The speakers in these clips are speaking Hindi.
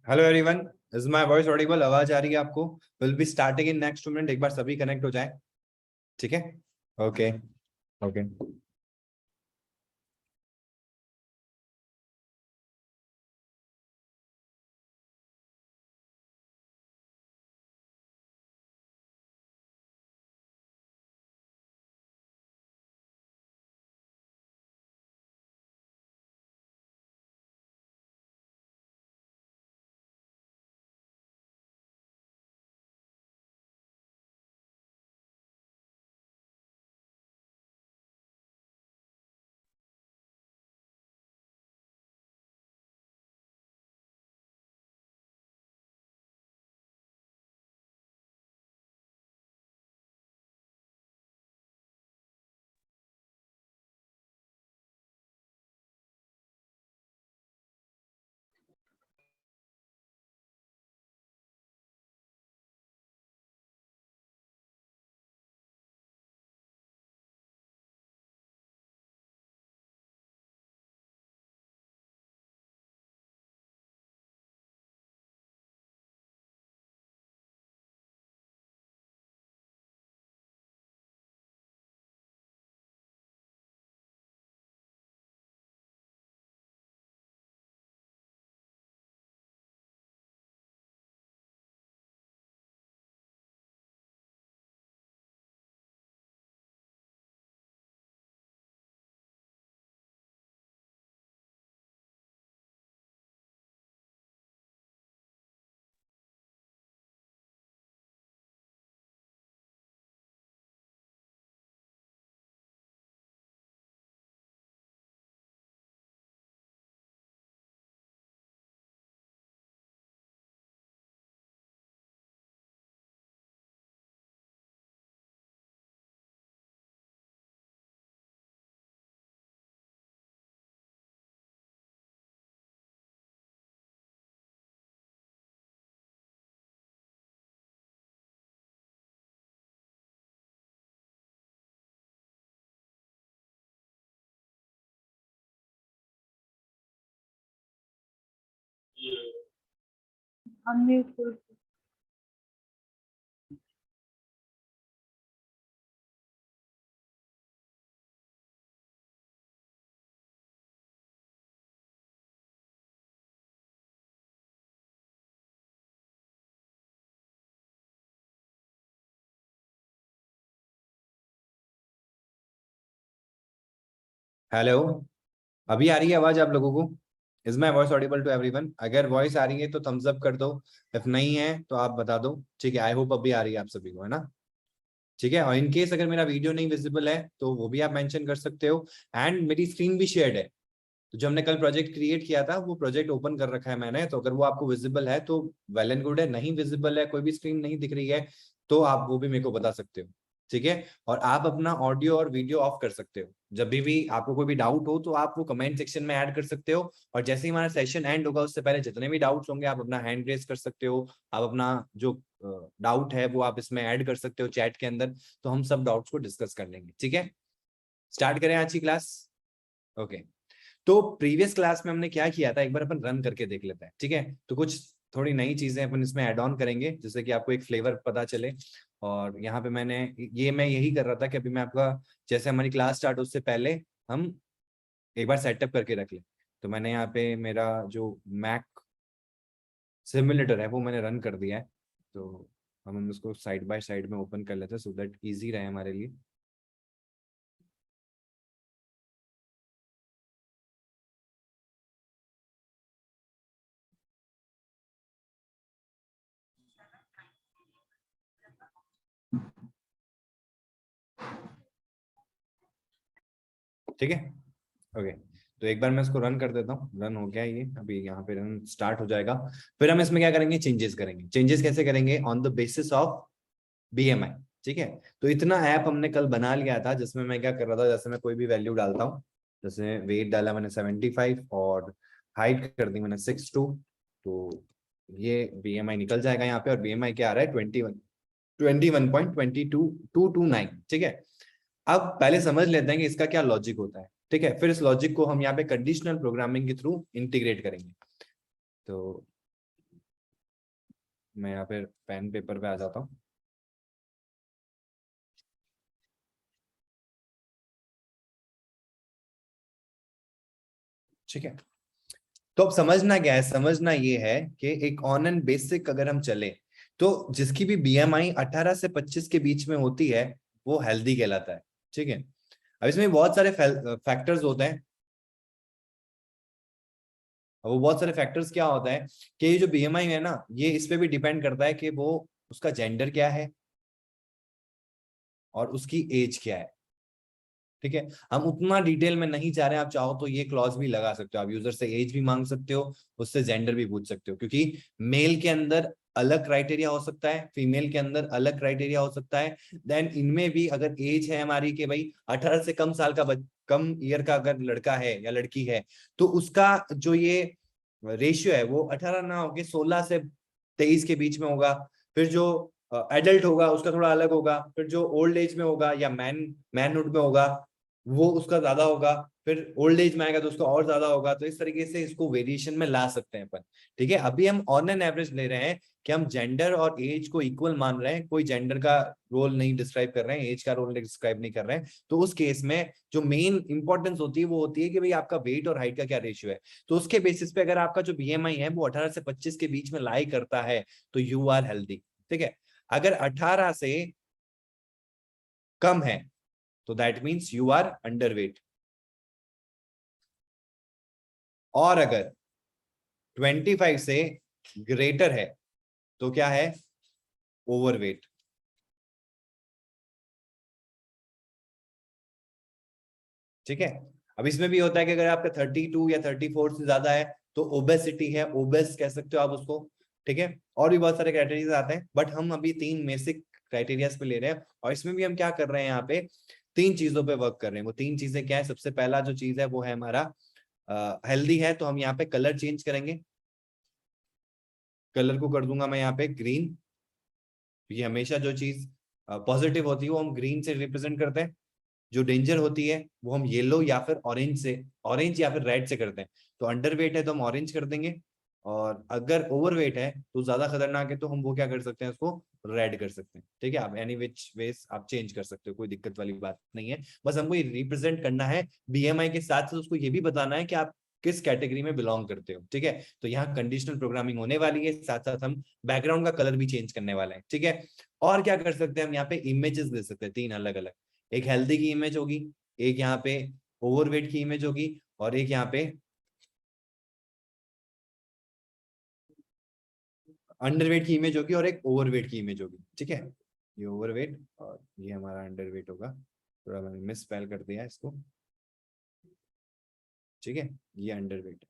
Hello everyone, is my voice Audible? आवाज आ रही है आपको? Will be starting in next 2 minute. एक बार सभी कनेक्ट हो जाए, ठीक है? Okay okay. Unmuted. हेलो, अभी आ रही है आवाज आप लोगों को? Is my voice audible to everyone? अगर वॉइस आ रही है तो थम्स अप कर दो। इफ नहीं है तो आप बता दो, ठीक है? आई होप अभी आ रही है आप सभी को, है ना? ठीक है। और इन केस अगर मेरा वीडियो नहीं विजिबल है तो वो भी आप मेंशन कर सकते हो। एंड मेरी स्क्रीन भी शेयर्ड है, तो जो हमने कल प्रोजेक्ट क्रिएट किया था वो प्रोजेक्ट ओपन कर रखा है मैंने। तो अगर वो आपको विजिबल है तो वेल एंड गुड है, नहीं विजिबल है, कोई भी स्क्रीन नहीं दिख रही है, तो आप वो भी मेरे को बता सकते हो, ठीक है? और आप अपना ऑडियो और वीडियो ऑफ कर सकते हो। जब भी आपको कोई भी डाउट हो तो आप वो कमेंट सेक्शन में ऐड कर सकते हो। और जैसे ही हमारा सेशन एंड होगा उससे पहले जितने भी डाउट्स होंगे आप अपना हैंड रेज कर सकते हो। आप अपना जो डाउट है वो आप इसमें ऐड कर सकते हो चैट के अंदर। तो हम सब डाउट्स को डिस्कस कर लेंगे, ठीक है? स्टार्ट करें आज की क्लास। ओके। तो प्रीवियस क्लास में हमने क्या किया था, एक बार अपन रन करके देख लेते हैं, ठीक है? तो कुछ थोड़ी नई चीजें अपन इसमें ऐड ऑन करेंगे जिससे कि आपको एक फ्लेवर पता चले। और यहाँ पे मैं यही कर रहा था कि अभी मैं आपका, जैसे हमारी क्लास स्टार्ट उससे पहले हम एक बार सेटअप करके रख ले। तो मैंने यहाँ पे मेरा जो मैक सिमुलेटर है वो मैंने रन कर दिया है। तो हम उसको साइड बाय साइड में ओपन कर लेते हैं सो दैट इजी रहे हमारे लिए। ठीक है, ओके। तो एक बार मैं इसको रन कर देता हूँ। रन हो गया ये, अभी यहाँ पे रन स्टार्ट हो जाएगा। फिर हम इसमें क्या करेंगे, चेंजेस करेंगे। चेंजेस कैसे करेंगे? On the basis of BMI, ठीक है? तो इतना ऐप हमने कल बना लिया था जिसमें मैं क्या कर रहा था, जैसे मैं कोई भी वैल्यू डालता हूँ, जैसे वेट डाला मैंने 75 और हाइट कर दी मैंने 6'2", तो ये बीएमआई निकल जाएगा यहाँ पे। और बीएमआई क्या आ रहा है? 21.22229, ठीक है? अब पहले समझ लेते हैं कि इसका क्या लॉजिक होता है, ठीक है? फिर इस लॉजिक को हम यहाँ पे कंडीशनल प्रोग्रामिंग के थ्रू इंटीग्रेट करेंगे। तो मैं यहाँ पे पेन पेपर पे आ जाता हूँ। ठीक है, तो अब समझना क्या है, समझना ये है कि एक ऑन एंड बेसिक अगर हम चले तो जिसकी भी बीएमआई 18 से 25 के बीच में होती है वो हेल्दी कहलाता है। ठीक है, अब इसमें बहुत सारे फैक्टर्स होते हैं। अब वो बहुत सारे फैक्टर्स क्या होता है कि ये जो बीएमआई है ना, ये इस पे भी डिपेंड करता है कि वो उसका जेंडर क्या है और उसकी एज क्या है। ठीक है, हम उतना डिटेल में नहीं जा रहे हैं, आप चाहो तो ये क्लॉज भी लगा सकते हो, आप यूजर से एज भी मांग सकते हो, उससे जेंडर भी पूछ सकते हो, क्योंकि मेल के अंदर अलग क्राइटेरिया हो सकता है, फीमेल के अंदर अलग क्राइटेरिया हो सकता है। देन इनमें भी अगर एज है हमारी कि भाई 18 से कम साल का कम ईयर का अगर लड़का है या लड़की है, तो उसका जो ये रेशियो है वो 18 ना होके 16 से 23 के बीच में होगा। फिर जो एडल्ट होगा उसका थोड़ा अलग होगा, फिर जो ओल्ड एज में होगा या मैनहुड में होगा वो उसका ज्यादा होगा, फिर ओल्ड एज में आएगा तो उसका और ज्यादा होगा। तो इस तरीके से इसको वेरिएशन में ला सकते हैं अपन। ठीक है, अभी हम ऑन एन एवरेज ले रहे हैं कि हम जेंडर और एज को इक्वल मान रहे हैं, कोई जेंडर का रोल नहीं डिस्क्राइब कर रहे हैं, एज का रोल डिस्क्राइब नहीं कर रहे हैं। तो उस केस में जो मेन इंपॉर्टेंस होती है वो होती है कि भाई आपका वेट और हाइट का क्या रेशियो है। तो उसके बेसिस पे अगर आपका जो बीएमआई है वो 18 से 25 के बीच में लाई करता है तो यू आर हेल्दी। ठीक है, अगर 18 से कम है तो that means you are underweight, और अगर 25 से ग्रेटर है तो क्या है, ओवरवेट। ठीक है, अब इसमें भी होता है कि अगर आपका 32 या 34 से ज्यादा है तो ओबेसिटी है, ओबेस कह सकते हो आप उसको। ठीक है, और भी बहुत सारे क्राइटेरिया आते हैं, बट हम अभी 3 बेसिक क्राइटेरियाज पे ले रहे हैं, और इसमें भी हम क्या कर रहे हैं, यहाँ पे 3 चीजों पे वर्क कर रहे हैं। वो 3 चीजें क्या है, सबसे पहला जो चीज है वो है हमारा हेल्दी है, तो हम यहाँ पे कलर चेंज करेंगे। कलर को कर दूंगा मैं यहाँ पे ग्रीन। ये हमेशा जो चीज पॉजिटिव होती है वो हम ग्रीन से रिप्रेजेंट करते हैं, जो डेंजर होती है वो हम येलो या फिर ऑरेंज से, ऑरेंज या फिर रेड से करते हैं। तो अंडर वेट है तो हम ऑरेंज कर देंगे, और अगर ओवर वेट है तो ज्यादा खतरनाक है तो हम वो क्या कर सकते हैं, उसको रेड कर सकते हैं। ठीक है, आप एनी विच वेज आप चेंज कर सकते हो, कोई दिक्कत वाली बात नहीं है। बस हमको ये रिप्रेजेंट करना है बीएमआई के साथ साथ, उसको ये भी बताना है कि आप किस कैटेगरी में बिलोंग करते हो। ठीक है, तो यहाँ कंडीशनल प्रोग्रामिंग होने वाली है, साथ साथ हम बैकग्राउंड का कलर भी चेंज करने वाले हैं। ठीक है, और क्या कर सकते हैं, हम यहाँ पे इमेजेस दे सकते हैं 3 अलग अलग। एक हेल्दी की इमेज होगी, एक यहाँ पे ओवरवेट की इमेज होगी, और एक यहाँ पे अंडरवेट की इमेज होगी, और एक ओवरवेट की इमेज होगी। ठीक है, ये ओवरवेट और ये हमारा अंडरवेट होगा, थोड़ा मैंने मिस स्पेल कर दिया इसको। ठीक है, ये अंडरवेट है।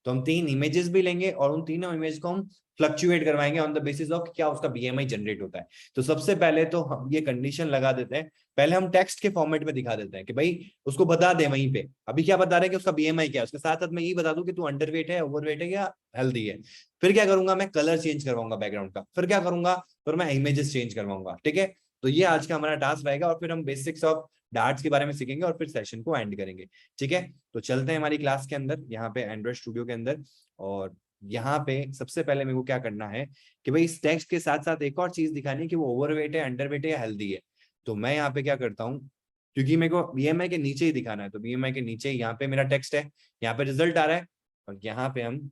तो हम 3 इमेजेस भी लेंगे और उन तीनों इमेज को हम फ्लक्चुएट करवाएंगे ऑन द बेसिस ऑफ क्या उसका बीएमआई जनरेट होता है। तो सबसे पहले तो हम ये कंडीशन लगा देते हैं, पहले हम टेक्स्ट के फॉर्मेट में दिखा देते हैं कि भाई उसको बता दे वहीं पे, अभी क्या बता रहे हैं कि उसका बीएमआई क्या है, उसके साथ साथ मैं ये बता दूं कि तू अंडरवेट है, ओवरवेट है या हेल्दी है। फिर क्या करूंगा, मैं कलर चेंज करवाऊंगा बैकग्राउंड का। फिर क्या करूंगा, फिर मैं इमेजेस चेंज करवाऊंगा। ठीक है, तो ये आज का हमारा टास्क रहेगा, और फिर हम बेसिक्स ऑफ डार्ट्स के बारे में सीखेंगे और फिर सेशन को एंड करेंगे। ठीक है, तो चलते हैं हमारी क्लास के अंदर, यहाँ पे एंड्रॉइड स्टूडियो के अंदर। और यहाँ पे सबसे पहले मेरे को क्या करना है कि भाई इस टेक्स्ट के साथ साथ एक और चीज दिखानी है कि वो ओवरवेट है, अंडरवेट है या हेल्दी है। तो मैं यहाँ पे क्या करता हूँ, क्योंकि मेरे को बीएमआई के नीचे ही दिखाना है, तो बीएमआई के नीचे यहाँ पे मेरा टेक्स्ट है, यहाँ पे रिजल्ट आ रहा है, और यहाँ पे हम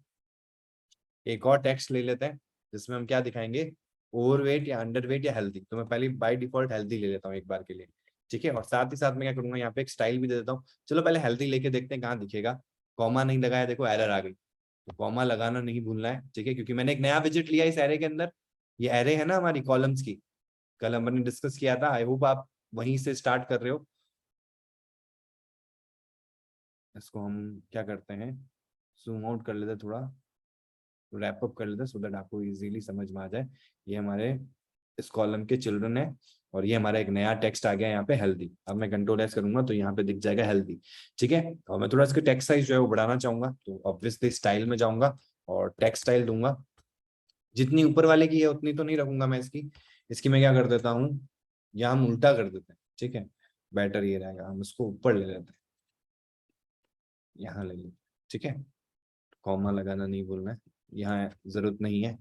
एक और टेक्स्ट ले लेते हैं जिसमें हम क्या दिखाएंगे, ओवरवेट या अंडरवेट या हेल्दी। तो मैं पहले बाय डिफॉल्ट हेल्दी ले लेता हूँ एक बार के लिए। ठीक है, और साथ ही साथ मैं क्या करूंगा, यहाँ पे एक स्टाइल भी दे देता हूँ। चलो पहले हेल्दी लेके देखते हैं कहाँ दिखेगा। कॉमा नहीं लगाया, देखो एरर आ गई, तो कॉमा लगाना नहीं भूलना है। ठीक है, क्योंकि मैंने एक नया विजिट लिया इस एरे के अंदर। ये एरे है ना हमारी कॉलम्स की, कल हमने डिस्कस किया था, आई होप आप वहीं से स्टार्ट कर रहे हो। इसको हम क्या करते हैं, जूम आउट कर लेते हैं थोड़ा, रैप अप कर लेते हैं सो दैट आपको इजीली समझ में आ जाए। ये हमारे इस कॉलम के चिल्ड्रन है, और ये हमारा एक नया टेक्स्ट आ गया यहाँ पे हेल्दी। अब मैं कंट्रोल एस करूंगा तो यहाँ पे दिख जाएगा हेल्दी। ठीक है, और मैं थोड़ा इसके टेक्स्ट साइज जो है वो बढ़ाना चाहूंगा, तो ऑब्वियसली स्टाइल में जाऊंगा और टेक्स्ट स्टाइल दूंगा। जितनी ऊपर वाले की है उतनी तो नहीं रखूंगा मैं इसकी, इसकी मैं क्या कर देता हूँ, यहाँ हम उल्टा कर देते हैं। ठीक है, बेटर ये रहेगा, हम इसको ऊपर ले लेते हैं, यहाँ ले लेते हैं। ठीक है, कॉमा लगाना नहीं भूलना है, यहाँ जरूरत नहीं है।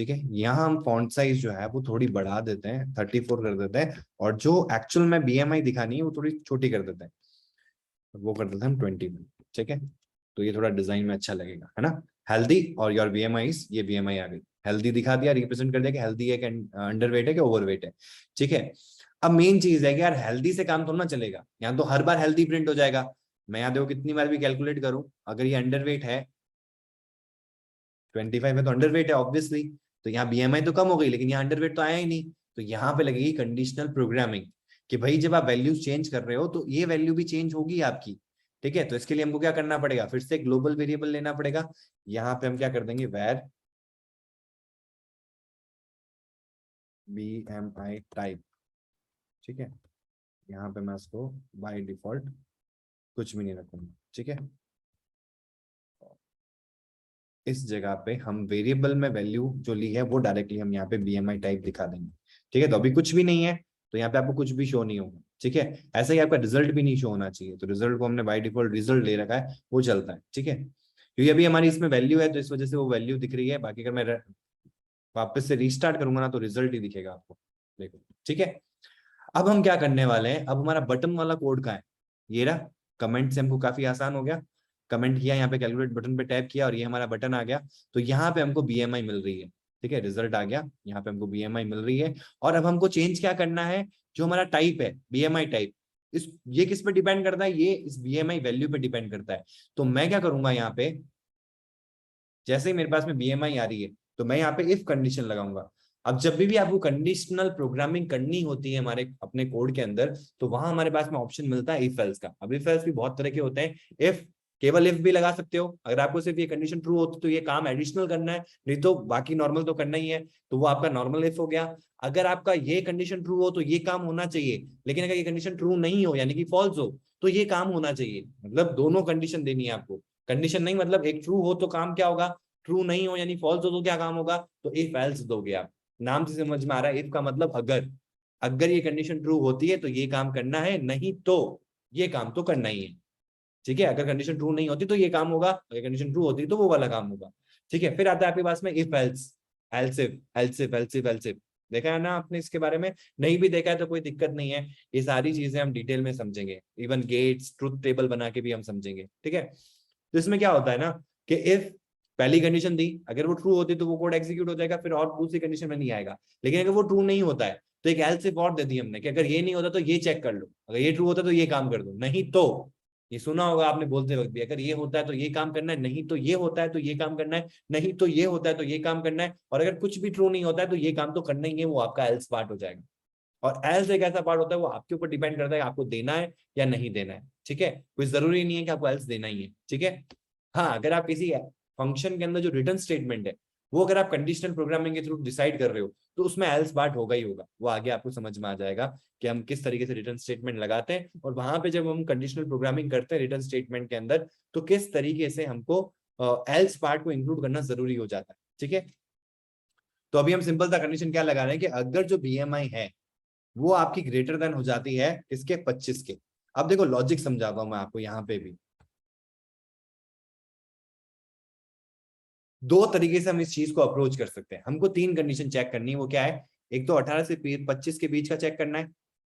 ठीक है, यहाँ हम फॉन्ट साइज जो है वो थोड़ी बढ़ा देते हैं, 34 कर देते हैं, और जो एक्चुअल में बीएमआई दिखानी है वो थोड़ी छोटी कर देते हैं, वो कर देते हैं हम 20 में। ठीक है, तो ये थोड़ा डिजाइन में अच्छा लगेगा, है ना। हेल्दी और योर बीएमआई, ये बीएमआई आ गई, हेल्दी दिखा दिया, रिप्रेजेंट कर दिया कि हेल्दी है कि अंडर वेट है कि ओवर वेट है। ठीक है, अब मेन चीज है कि यार हेल्दी से काम थोड़ा ना चलेगा, यहाँ तो हर बार हेल्दी प्रिंट हो जाएगा। मैं यहाँ देखो कितनी बार भी कैलकुलेट करूं, अगर ये अंडर वेट है 25 है तो अंडर वेट है ऑब्वियसली, तो यहाँ बीएमआई तो कम हो गई, लेकिन यहाँ अंडर वेट तो आया ही नहीं। तो यहाँ पे लगेगी कंडीशनल प्रोग्रामिंग, कि भाई जब आप वैल्यूज चेंज कर रहे हो तो ये वैल्यू भी चेंज होगी आपकी। ठीक है, तो इसके लिए हमको क्या करना पड़ेगा, फिर से ग्लोबल वेरिएबल लेना पड़ेगा। यहाँ पे हम क्या कर देंगे, वैर बीएमआई टाइप। ठीक है, यहाँ पे मैं इसको बाय डिफॉल्ट कुछ भी नहीं रखूंगा। ठीक है, इस जगह पे हम वेरिएबल में वैल्यू जो ली है वो डायरेक्टली हम यहाँ पे बीएमआई टाइप दिखा देंगे। ठीक है, तो अभी कुछ भी नहीं है, तो यहाँ पे आपको कुछ भी शो नहीं होगा। ठीक है, ऐसा ही आपका रिजल्ट भी नहीं शो होना चाहिए, तो रिजल्ट को हमने बाय डिफॉल्ट रिजल्ट ले रखा है, वो चलता है। ठीक है, क्योंकि अभी हमारी इसमें वैल्यू है तो इस वजह से वो वैल्यू दिख रही है, बाकी अगर मैं वापस से रीस्टार्ट करूंगा ना तो रिजल्ट ही दिखेगा आपको। देखो, ठीक है, अब हम क्या करने वाले हैं, अब हमारा बटन वाला कोड कहाँ है, ये रहा। कमेंट से हमको काफी आसान हो गया, कमेंट किया, यहाँ पे कैलकुलेट बटन पे टैप किया और ये हमारा बटन आ गया। तो यहाँ पे हमको बीएमआई मिल रही है। ठीक है, रिजल्ट आ गया, यहाँ पे हमको बीएमआई मिल रही है। और अब हमको चेंज क्या करना है, जो हमारा टाइप है बीएमआई टाइप, इस ये किस पे डिपेंड करता है, ये इस बीएमआई वैल्यू पे डिपेंड करता है। तो मैं क्या करूंगा, यहाँ पे जैसे ही मेरे पास में बीएमआई आ रही है तो मैं यहाँ पे इफ कंडीशन लगाऊंगा। अब जब भी आपको कंडीशनल प्रोग्रामिंग करनी होती है हमारे अपने कोड के अंदर, तो वहां हमारे पास में ऑप्शन मिलता है इफ एल्स का। अब इफ एल्स भी बहुत तरह के होते हैं, इफ केवल इफ भी लगा सकते हो, अगर आपको सिर्फ ये कंडीशन ट्रू होती तो ये काम एडिशनल करना है, नहीं तो बाकी नॉर्मल तो करना ही है, तो वो आपका नॉर्मल इफ हो गया। अगर आपका ये कंडीशन ट्रू हो तो ये काम होना चाहिए, लेकिन अगर ये कंडीशन ट्रू नहीं हो यानी कि फॉल्स हो तो ये काम होना चाहिए, मतलब दोनों कंडीशन देनी है आपको। कंडीशन नहीं मतलब एक ट्रू हो तो काम क्या होगा, ट्रू नहीं हो यानी फॉल्स हो तो क्या काम होगा, तो इफ एल्स दोगे आप। नाम से समझ में आ रहा है, इफ का मतलब अगर, अगर ये कंडीशन ट्रू होती है तो ये काम करना है, नहीं तो ये काम तो करना ही है। ठीक है, अगर कंडीशन ट्रू नहीं होती तो ये काम होगा, अगर कंडीशन ट्रू होती तो वो वाला काम होगा। ठीक है, फिर आता है आपके पास में if else, else if else if else if else if. देखा है ना आपने इसके बारे में, नहीं भी देखा है तो कोई दिक्कत नहीं है, ये सारी चीजें हम डिटेल में समझेंगे, इवन गेट्स ट्रुथ टेबल बना के भी हम समझेंगे। ठीक है, तो इसमें क्या होता है ना कि इफ पहली कंडीशन दी, अगर वो ट्रू होती तो वो कोड एग्जीक्यूट हो जाएगा, फिर और दूसरी कंडीशन में नहीं आएगा। लेकिन अगर वो ट्रू नहीं होता है तो एक एल्स इफ और दे दी हमने कि अगर ये नहीं होता तो ये चेक कर लो, अगर ये ट्रू होता तो ये काम कर दो, नहीं तो, ये सुना होगा आपने बोलते वक्त भी, अगर ये होता है तो ये काम करना है, नहीं तो ये होता है तो ये काम करना है, नहीं तो ये होता है तो ये काम करना है, और अगर कुछ भी ट्रू नहीं होता है तो ये काम तो करना ही है, वो आपका एल्स पार्ट हो जाएगा। और एल्स एक ऐसा पार्ट होता है वो आपके ऊपर डिपेंड करता है आपको देना है या नहीं देना है। ठीक है, कोई जरूरी नहीं है कि आपको एल्स देना ही है। ठीक है, हाँ, अगर आप किसी फंक्शन के अंदर जो रिटर्न स्टेटमेंट है वो अगर आप कंडीशनल प्रोग्रामिंग के थ्रू डिसाइड कर रहे हो तो उसमें एल्स पार्ट होगा ही होगा, वो आगे आपको समझ में आ जाएगा कि हम किस तरीके से रिटर्न स्टेटमेंट लगाते हैं, और वहां पे जब हम कंडीशनल प्रोग्रामिंग करते हैं रिटर्न स्टेटमेंट के अंदर तो किस तरीके से हमको एल्स पार्ट को इंक्लूड करना जरूरी हो जाता है। ठीक है, तो अभी हम सिंपल सा कंडीशन क्या लगा रहे हैं कि अगर जो बीएमआई है वो आपकी ग्रेटर देन हो जाती है इसके 25 के। अब देखो लॉजिक समझाता हूं मैं आपको, यहाँ पे भी दो तरीके से हम इस चीज को अप्रोच कर सकते हैं। हमको तीन कंडीशन चेक करनी है, वो क्या है, एक तो 18 से 25 के बीच का चेक करना है,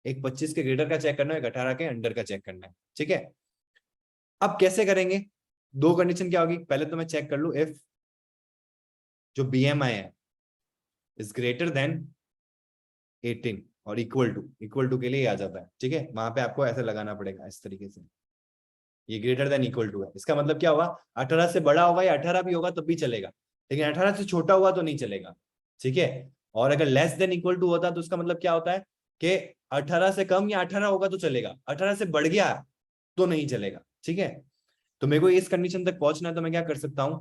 एक 25 के ग्रेटर का चेक करना है, एक 18 के अंडर का चेक करना है। ठीक है, अब कैसे करेंगे, दो कंडीशन क्या होगी, पहले तो मैं चेक कर लू इफ जो बीएमआई है इज ग्रेटर देन 18 और इक्वल टू के लिए आ जाता है। ठीक है, वहां पे आपको ऐसे लगाना पड़ेगा इस तरीके से, ये ग्रेटर देन इक्वल टू है, इसका मतलब क्या होगा, 18 से बड़ा होगा या 18 भी होगा तब भी चलेगा, लेकिन 18 से छोटा हुआ तो नहीं चलेगा। ठीक है, और अगर लेस देन इक्वल टू होता तो उसका मतलब क्या होता है कि 18 से कम या 18 होगा तो चलेगा, 18 से बढ़ गया तो नहीं चलेगा। ठीक है, तो मेरे को इस कंडीशन तक पहुंचना है तो मैं क्या कर सकता हूं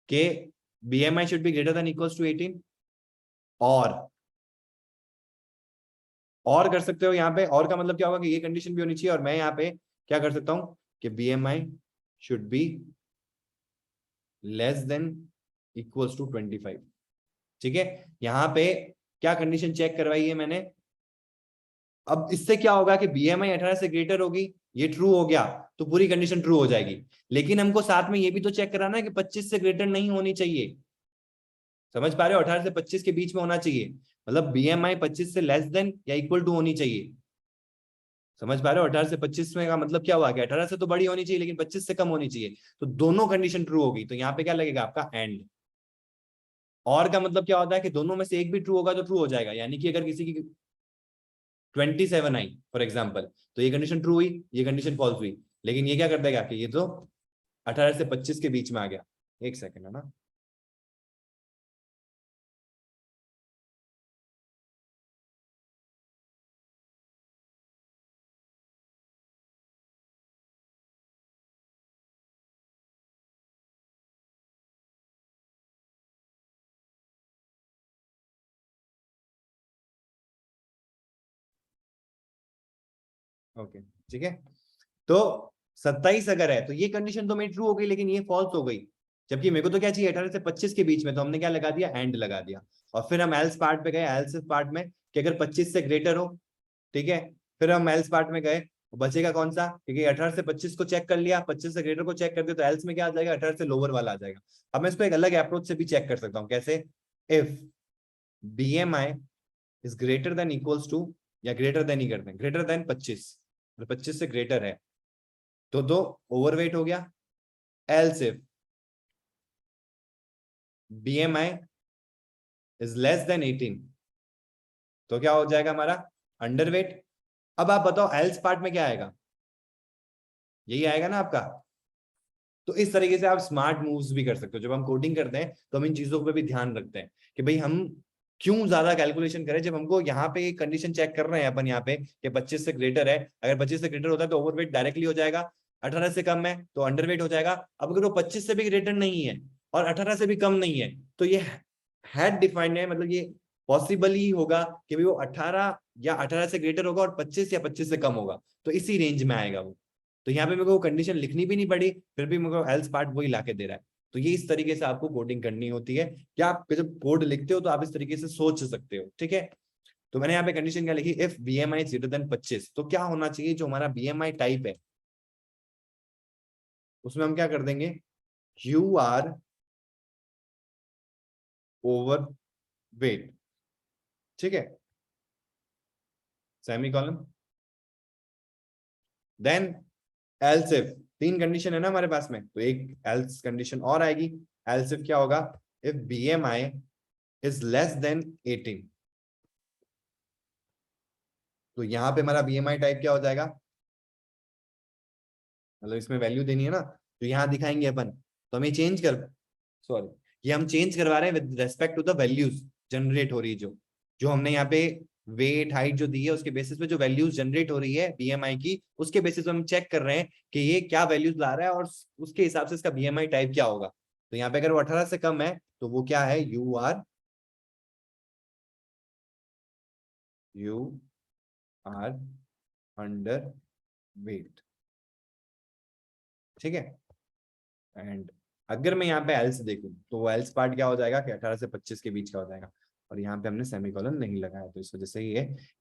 कि BMI should be greater than equals to 18, और कर सकते हो यहाँ पे, और का मतलब क्या होगा कि ये कंडीशन भी होनी चाहिए, और मैं यहाँ पे क्या कर सकता हूं कि BMI should be less than equals to 25। ठीक है, यहाँ पे क्या कंडीशन चेक करवाई है मैंने, अब इससे क्या होगा कि बीएमआई 18 से ग्रेटर होगी, ये ट्रू हो गया तो पूरी कंडीशन ट्रू हो जाएगी, लेकिन हमको साथ में ये भी तो चेक कराना है कि 25 से ग्रेटर नहीं होनी चाहिए। समझ पा रहे हो? 18 से 25 के बीच में होना चाहिए, मतलब बीएमआई 25 से लेस देन या इक्वल टू होनी चाहिए। समझ पा रहे हो? 18 से 25 में का मतलब क्या हुआ कि 18 से तो बड़ी होनी चाहिए लेकिन 25 से कम होनी चाहिए, तो दोनों कंडीशन ट्रू होगी, तो यहाँ पे क्या लगेगा आपका एंड। और का मतलब क्या होता है कि दोनों में से एक भी ट्रू होगा तो ट्रू हो जाएगा, यानी कि अगर किसी की 27 आई फॉर एग्जाम्पल, तो ये कंडीशन ट्रू हुई, ये कंडीशन फॉल्स हुई, लेकिन ये क्या कर देगा कि ये तो 18 से 25 के बीच में आ गया। एक सेकंड है ना, ओके ठीक है। तो 27 अगर है तो ये कंडीशन तो मेरी ट्रू हो गई, लेकिन ये फॉल्स हो गई, जबकि मेरे को तो क्या चाहिए 18 से 25 के बीच में, तो हमने क्या लगा दिया, एंड लगा दिया। और फिर हम एल्स पार्ट पे गए, एल्स पार्ट में कि अगर 25 से ग्रेटर हो, ठीक है, फिर हम एल्स पार्ट में गए, बचेगा कौन सा, क्योंकि 18 से 25 को चेक कर लिया, 25 से ग्रेटर को चेक कर दिया, तो एल्स में क्या आ जाएगा, 18 से लोअर वाला आ जाएगा। अब मैं इसको एक अलग अप्रोच से भी चेक कर सकता हूँ, कैसे, if BMI is greater than equals to, या ग्रेटर देन ही करते हैं, ग्रेटर देन 25, 25 से ग्रेटर है तो दो ओवरवेट हो गया, else if BMI is less than 18 तो क्या हो जाएगा हमारा, अंडरवेट। अब आप बताओ एल्स पार्ट में क्या आएगा, यही आएगा ना आपका। तो इस तरीके से आप स्मार्ट मूव्स भी कर सकते हो, जब हम कोडिंग करते हैं तो हम इन चीजों पे भी ध्यान रखते हैं कि भाई हम क्यों ज्यादा कैलकुलेशन करें, जब हमको यहाँ पे कंडीशन चेक कर रहे हैं अपन यहाँ पे कि 25 से ग्रेटर है, अगर 25 से ग्रेटर होता है तो ओवरवेट डायरेक्टली हो जाएगा, 18 से कम है तो अंडरवेट हो जाएगा। अब अगर वो 25 से भी ग्रेटर नहीं है और 18 से भी कम नहीं है, तो ये हैड डिफाइंड है, मतलब ये पॉसिबल ही होगा कि भाई वो 18 या 18 से ग्रेटर होगा और 25 या 25 से कम होगा, तो इसी रेंज में आएगा वो। तो यहाँ पे मेरे को कंडीशन लिखनी भी नहीं पड़ी, फिर भी मेरे को एल्स पार्ट वही लाके दे रहा है। तो ये इस तरीके से आपको कोडिंग करनी होती है, क्या आप जब कोड लिखते हो तो आप इस तरीके से सोच सकते हो, ठीक है। तो मैंने यहाँ पे कंडीशन क्या लिखी, इफ बीएमआई ग्रेटर देन 25, तो क्या होना चाहिए, जो हमारा बीएमआई टाइप है उसमें हम क्या कर देंगे, यू आर ओवर वेट, ठीक है, semicolon, then else if, तीन कंडीशन है ना हमारे पास में, तो एक एल्स कंडीशन और आएगी, एल्स इफ क्या होगा, if BMI is less than 18, तो यहाँ पे हमारा बीएमआई टाइप क्या हो जाएगा, मतलब इसमें वैल्यू देनी है ना, तो यहाँ दिखाएंगे अपन, तो हम ये चेंज कर, सॉरी, ये हम चेंज करवा रहे हैं with respect to the values generate हो रही है, जो जो हमने यहाँ पे वेट हाइट जो दी है उसके बेसिस पे जो वैल्यूज जनरेट हो रही है बीएमआई की, उसके बेसिस पे हम चेक कर रहे हैं कि ये क्या वैल्यूज ला रहा है और उसके हिसाब से इसका बीएमआई टाइप क्या होगा। तो यहाँ पे अगर वो 18 से कम है तो वो क्या है, यू आर अंडर वेट, ठीक है। एंड अगर मैं यहाँ पे एल्स देखूं तो वो एल्स पार्ट क्या हो जाएगा कि 18 से 25 के बीच का हो जाएगा, और यहाँ पे हमने सेमीकोलन नहीं लगाया, तो इस वजह से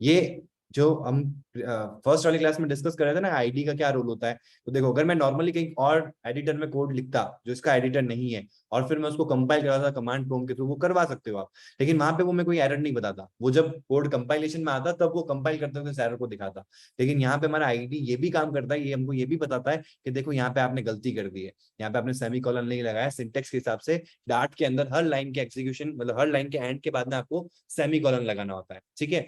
ये जो हम फर्स्ट वाली क्लास में डिस्कस कर रहे थे ना, आईडी का क्या रोल होता है। तो देखो अगर मैं नॉर्मली कहीं और एडिटर में कोड लिखता जो इसका एडिटर नहीं है, और फिर मैं उसको कंपाइल कराता कमांड प्रॉम्प्ट के थ्रू, वो करवा सकते हो आप, लेकिन वहां पे वो मैं कोई एरर नहीं बताता, वो जब कोड कंपाइलेशन में आता तब वो कंपाइल करते हुए एरर को दिखाता। लेकिन यहाँ पे हमारा आईडी ये भी काम करता है, ये हमको ये भी बताता है कि देखो यहाँ पे आपने गलती कर दी है, यहाँ पे आपने सेमी कॉलन नहीं लगाया, सिंटेक्स के हिसाब से डार्ट के अंदर हर लाइन के एग्जीक्यूशन, मतलब हर लाइन के एंड के बाद में आपको सेमी कॉलन लगाना होता है, ठीक है।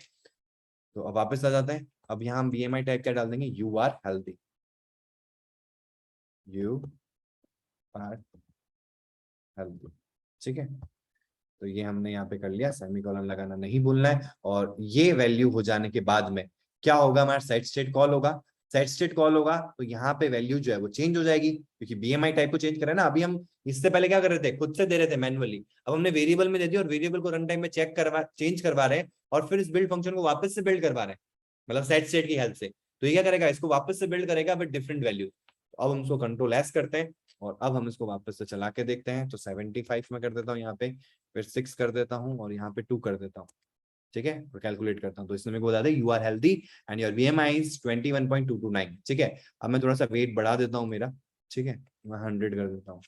तो अब वापस आ जाते हैं, अब यहाँ हम बीएमआई टाइप क्या डाल देंगे, you are healthy, you are healthy, ठीक है। तो ये हमने यहाँ पे कर लिया, सेमीकोलन लगाना नहीं भूलना है, और ये वैल्यू हो जाने के बाद में क्या होगा, हमारा सेट स्टेट कॉल होगा, सेट स्टेट कॉल होगा तो यहाँ पे वैल्यू जो है वो चेंज हो जाएगी, क्योंकि बीएमआई टाइप को चेंज करा ना, अभी हम इससे पहले क्या कर रहे थे, खुद से दे रहे थे मैनुअली, अब हमने वेरिएबल में दे दिया और वेरिएबल को रन टाइम में चेक करवा चेंज करवा रहे हैं, और फिर इस बिल्ड फंक्शन को वापस से बिल्ड करवा रहे हैं, मतलब सेट स्टेट की हेल्प से। तो ये क्या करेगा, इसको वापस से बिल्ड करेगा बट डिफरेंट वैल्यू। तो अब हम इसको कंट्रोल एस करते हैं, और अब हम इसको वापस से चला के देखते हैं, तो 75 में कर देता हूँ यहाँ पे, फिर 6 कर देता हूँ और यहाँ पे 2 कर देता हूँ, ठीक है, और कैलकुलेट करता हूँ, तो इसने मेरे को बता दे you are healthy and your BMI is 21.229, ठीक है। अब मैं थोड़ा सा वेट बढ़ा देता हूँ मेरा, ठीक है, मैं 100 कर देता हूँ,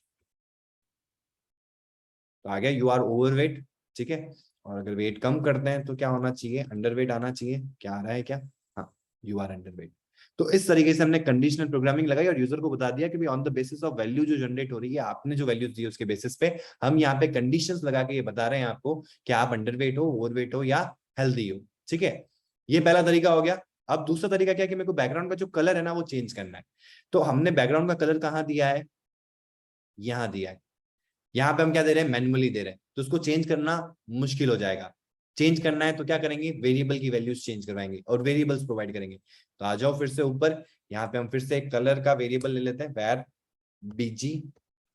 तो आ गया यू आर ओवरवेट, ठीक है। और अगर वेट कम करते हैं तो क्या होना चाहिए, अंडरवेट आना चाहिए। क्या आ रहा है क्या, हाँ यू आर अंडरवेट। तो इस तरीके से हमने कंडीशनल प्रोग्रामिंग लगाई और यूजर को बता दिया कि भाई on the basis of value जो जनरेट हो रही है, आपने जो वैल्यूज दी उसके बेसिस पे हम यहाँ पे कंडीशंस लगा के ये बता रहे हैं आपको कि आप अंडरवेट हो, ओवरवेट हो या हेल्दी हो, ठीक है। ये पहला तरीका हो गया। अब दूसरा तरीका क्या है कि मेरे को बैकग्राउंड का जो कलर है ना वो चेंज करना है। तो हमने बैकग्राउंड का कलर कहाँ दिया है, यहाँ दिया है। यहाँ पे हम क्या दे रहे हैं, मैन्युअली दे रहे हैं, तो उसको चेंज करना मुश्किल हो जाएगा। चेंज करना है तो क्या करेंगे, वेरिएबल की वैल्यूज चेंज करवाएंगे और वेरिएबल्स प्रोवाइड करेंगे। तो आ जाओ फिर से ऊपर, यहाँ पे हम फिर से एक कलर का वेरिएबल ले लेते हैं, वेर बीजी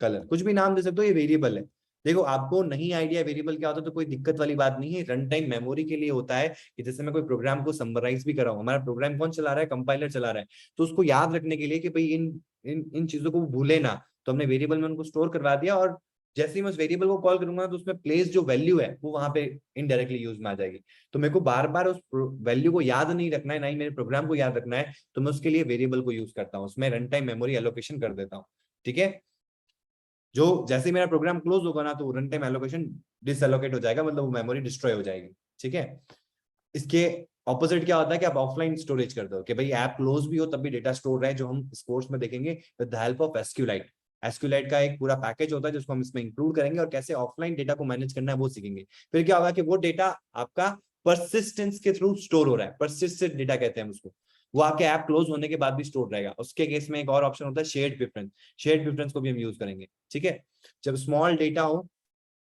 कलर, कुछ भी नाम दे सकते हो, ये वेरिएबल है। देखो आपको नहीं आइडिया वेरिएबल क्या होता है तो कोई दिक्कत वाली बात नहीं है, रन टाइम मेमोरी के लिए होता है कि जैसे मैं कोई प्रोग्राम को समराइज भी कर रहा हूँ, हमारा प्रोग्राम कौन चला रहा है, कंपाइलर चला रहा है, तो उसको याद रखने के लिए कि भाई इन इन इन चीजों को भूले ना, तो हमने वेरिएबल में उनको स्टोर करवा दिया। और जैसे ही मैं उस वेरिएबल को कॉल करूंगा तो उसमें प्लेस जो वैल्यू है वो वहां पे इनडायरेक्टली यूज में आ जाएगी। तो मेरे को बार बार उस वैल्यू को याद नहीं रखना है, ना ही मेरे प्रोग्राम को याद रखना है, तो मैं उसके लिए वेरिएबल को यूज करता हूँ, उसमें रन टाइम मेमोरी एलोकेशन कर देता हूँ, ठीक है। जो जैसे ही मेरा प्रोग्राम क्लोज होगा ना तो रन टाइम एलोकेशन डिसएलोकेट हो जाएगा, मतलब वो मेमोरी डिस्ट्रॉय हो जाएगी, ठीक है। इसके ऑपोजिट क्या होता है कि आप ऑफलाइन स्टोरेज करते हो कि भाई ऐप क्लोज भी हो तब भी डेटा स्टोर रहे, जो हम इस कोर्स में देखेंगे with the help of SQLite. SQLite का एक पूरा पैकेज होता है जिसको हम इसमें इंक्लूड करेंगे और कैसे ऑफलाइन डेटा को मैनेज करना है वो सीखेंगे। फिर क्या होगा कि वो डेटा आपका परसिस्टेंस के थ्रू स्टोर हो रहा है, परसिस्टेंट डेटा कहते हैं हम उसको, वो आपके ऐप क्लोज होने के बाद भी स्टोर रहेगा। उसके केस में एक और ऑप्शन होता है शेयर्ड प्रेफरेंस, शेयर्ड प्रेफरेंस को भी हम यूज करेंगे, ठीक है। जब स्मॉल डेटा हो,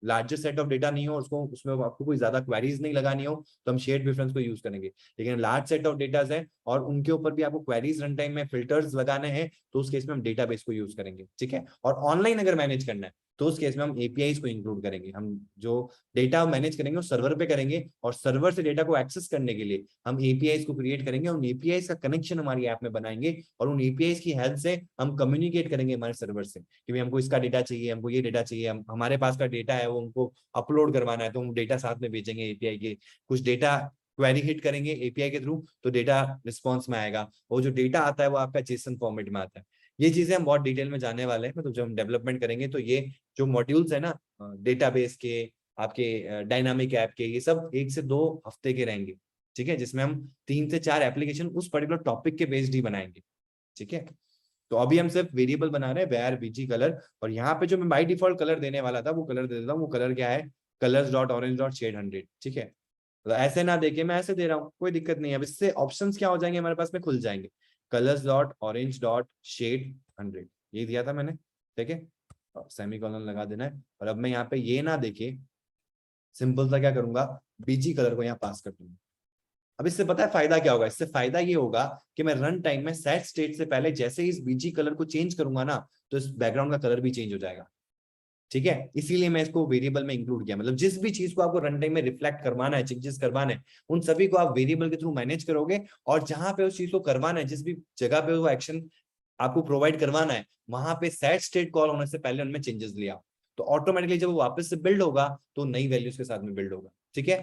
लार्जर सेट ऑफ डेटा नहीं हो, उसको उसमें आपको कोई ज्यादा क्वेरीज नहीं लगानी हो, तो हम शेयर्ड प्रेफरेंस को यूज करेंगे। लेकिन लार्ज सेट ऑफ डेटाज है और उनके ऊपर भी आपको क्वेरीज रन टाइम में फिल्टर्स लगाने हैं, तो उस केस में हम डेटाबेस को यूज करेंगे, ठीक है। और ऑनलाइन अगर मैनेज करना है तो उस केस में हम एपीआईज को इंक्लूड करेंगे। हम जो डेटा मैनेज करेंगे वो सर्वर पे करेंगे और सर्वर से डेटा को एक्सेस करने के लिए हम एपीआईज को क्रिएट करेंगे, उन एपीआईज का कनेक्शन हमारी ऐप में बनाएंगे और उन एपीआईज की हेल्प से हम कम्युनिकेट करेंगे हमारे सर्वर से कि भाई हमको इसका डेटा चाहिए, हमको ये डेटा चाहिए, हम हमारे पास का डेटा है वो हमको अपलोड करवाना है, तो हम डेटा साथ में भेजेंगे एपीआई के। कुछ डेटा क्वेरी हिट करेंगे एपीआई के थ्रू तो डेटा रिस्पॉन्स में आएगा, और जो डेटा आता है वो आपका जेसन फॉर्मेट में आता है। ये चीजें हम बहुत डिटेल में जाने वाले हैं, मतलब जब हम डेवलपमेंट करेंगे तो ये जो मॉड्यूल्स है ना डेटाबेस के, आपके डायनामिक ऐप के, ये सब 1 से 2 हफ्ते के रहेंगे, ठीक है, जिसमें हम 3 से 4 एप्लीकेशन उस पर्टिकुलर टॉपिक के बेस्ड ही बनाएंगे, ठीक है। तो अभी हम सिर्फ वेरिएबल बना रहे हैं वेयर बीजी कलर, और यहाँ पे जो मैं बाई डिफॉल्ट कलर देने वाला था वो कलर दे देता हूँ। वो कलर क्या है, colours dot orange dot shade 100, ठीक है। तो ऐसे ना देखे मैं ऐसे दे रहा हूँ, कोई दिक्कत नहीं है। अब इससे ऑप्शंस क्या हो जाएंगे हमारे पास में, खुल जाएंगे। Colours dot orange dot shade 100 ये दिया था मैंने, ठीक है, और सेमी कॉलन लगा देना है। और अब मैं यहाँ पे ये ना देखे, सिंपल सा क्या करूंगा, बीजी कलर को यहाँ पास कर दूंगा। अब इससे पता है फायदा क्या होगा, इससे फायदा ये होगा कि मैं रन टाइम में सेट स्टेट से पहले जैसे ही इस बीजी कलर को चेंज करूंगा ना, तो इस बैकग्राउंड का कलर भी चेंज हो जाएगा, ठीक है। इसीलिए मैं इसको वेरिएबल में इंक्लूड किया, मतलब जिस भी चीज को आपको रन टाइम में रिफ्लेक्ट करवाना है, चेंजेस करवाना है, उन सभी को आप वेरिएबल के थ्रू मैनेज करोगे। और जहां पे उस चीज को करवाना है, जिस भी जगह पे वो एक्शन आपको प्रोवाइड करवाना है, वहां पे सेट स्टेट कॉल होने से पहले उनमें चेंजेस लिया, तो ऑटोमेटिकली जब वो वापस से बिल्ड होगा तो नई वैल्यूज के साथ में बिल्ड होगा, ठीक है।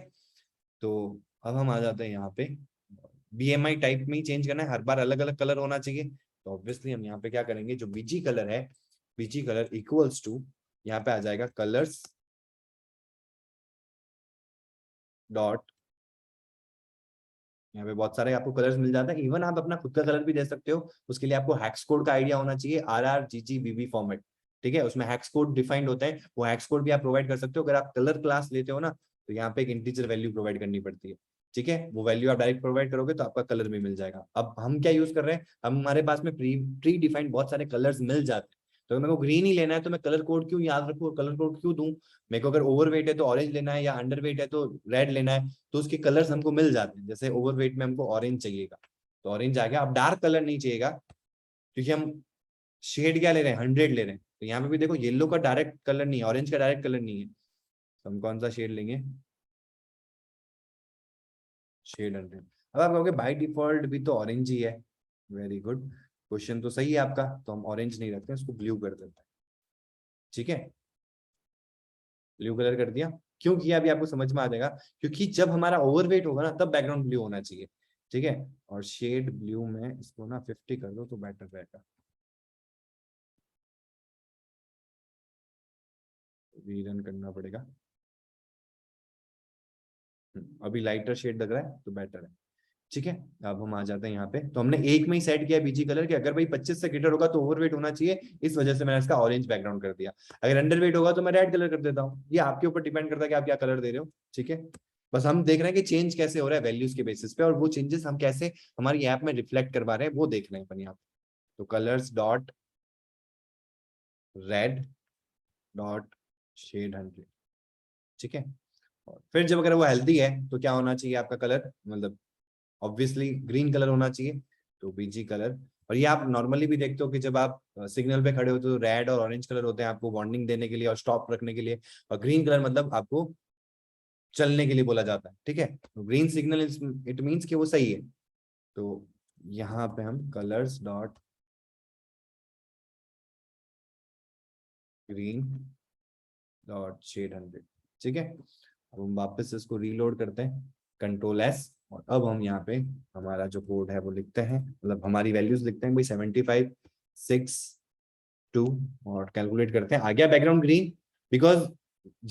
तो अब हम आ जाते हैं यहाँ पे, बीएमआई टाइप में ही चेंज करना है, हर बार अलग अलग कलर होना चाहिए। तो ऑब्वियसली हम यहाँ पे क्या करेंगे, जो बीजी कलर है, बीजी कलर इक्वल्स टू, यहाँ पे आ जाएगा कलर्स डॉट, यहाँ पे बहुत सारे आपको कलर्स मिल जाते हैं, इवन आप अपना खुद का कलर भी दे सकते हो। उसके लिए आपको हैक्स कोड का आइडिया होना चाहिए, RRGGBB फॉर्मेट, ठीक है। उसमें हैक्स कोड डिफाइंड होते हैं, वो हैक्स कोड भी आप प्रोवाइड कर सकते हो। अगर आप कलर क्लास लेते हो ना, तो यहाँ पे एक इंटीजर वैल्यू प्रोवाइड करनी पड़ती है, ठीक है। वो वैल्यू आप डायरेक्ट प्रोवाइड करोगे तो आपका कलर भी मिल जाएगा। अब हम क्या यूज कर रहे हैं, हम हमारे पास में प्री डिफाइंड बहुत सारे कलर्स मिल जाते हैं। तो अगर मेरे को ग्रीन ही लेना है तो मैं कलर कोड क्यों याद रखूँ और कलर कोड क्यों दूं। मेरे को अगर ओवरवेट है तो ऑरेंज लेना है, या अंडरवेट है तो रेड लेना है, तो उसके कलर्स हमको मिल जाते हैं। जैसे ओवरवेट में हमको ऑरेंज चाहिएगा तो ऑरेंज आ गया। अब डार्क कलर नहीं चाहिएगा क्योंकि हम शेड क्या ले रहे हैं, 100 ले रहे हैं। तो यहाँ पे भी देखो येलो का डायरेक्ट कलर नहीं है, ऑरेंज का डायरेक्ट कलर नहीं है, तो हम कौन सा शेड लेंगे, शेड 100। अब आप कहोगे बाय डिफॉल्ट भी तो ऑरेंज ही है, वेरी गुड, क्वेश्चन तो सही है आपका। तो हम ऑरेंज नहीं रखते, इसको ब्लू कर देते हैं, ठीक है। ब्लू कलर कर दिया, क्यों किया अभी आपको समझ में आ जाएगा। क्योंकि जब हमारा ओवरवेट होगा ना तब बैकग्राउंड ब्लू होना चाहिए, ठीक है। और शेड ब्लू में इसको ना 50 कर दो तो बेटर रहेगा। रीरन करना पड़ेगा। अभी लाइटर शेड लग रहा है तो बेटर है। ठीक है, अब हम आ जाते हैं यहाँ पे। तो हमने एक में ही सेट किया बीजी कलर के, अगर भाई 25 से ग्रेटर होगा तो ओवरवेट होना चाहिए, इस वजह से मैंने इसका ऑरेंज बैकग्राउंड कर दिया। अगर अंडरवेट होगा तो मैं रेड कलर कर देता हूँ, ये आपके ऊपर डिपेंड करता है कि आप क्या कलर दे रहे हो। ठीक है, बस हम देख रहे हैं कि चेंज कैसे हो रहा है वैल्यूज के बेसिस पे, और वो चेंजेस हम कैसे हमारी ऐप में रिफ्लेक्ट करवा रहे हैं वो देख रहे हैं अपन यहाँ पे। तो colours dot red dot shade 100। ठीक है, और फिर जब अगर वो हेल्दी है तो क्या होना चाहिए आपका कलर, मतलब ऑब्वियसली ग्रीन कलर होना चाहिए, तो बीजी कलर। और ये आप नॉर्मली भी देखते हो कि जब आप सिग्नल पे खड़े होते हो तो रेड और ऑरेंज कलर होते हैं आपको वार्निंग देने के लिए और स्टॉप रखने के लिए, और ग्रीन कलर मतलब आपको चलने के लिए बोला जाता है। ठीक है, तो ग्रीन सिग्नल इट मीन्स कि वो सही है। तो यहाँ पे हम colours dot green dot shade 100। ठीक है, अब हम वापस इसको रीलोड करते हैं, कंट्रोल एस, और अब हम यहाँ पे हमारा जो कोड है वो लिखते हैं, मतलब हमारी वैल्यूज लिखते हैं भाई 75 6 2, और कैलकुलेट करते हैं। आ गया बैकग्राउंड ग्रीन, बिकॉज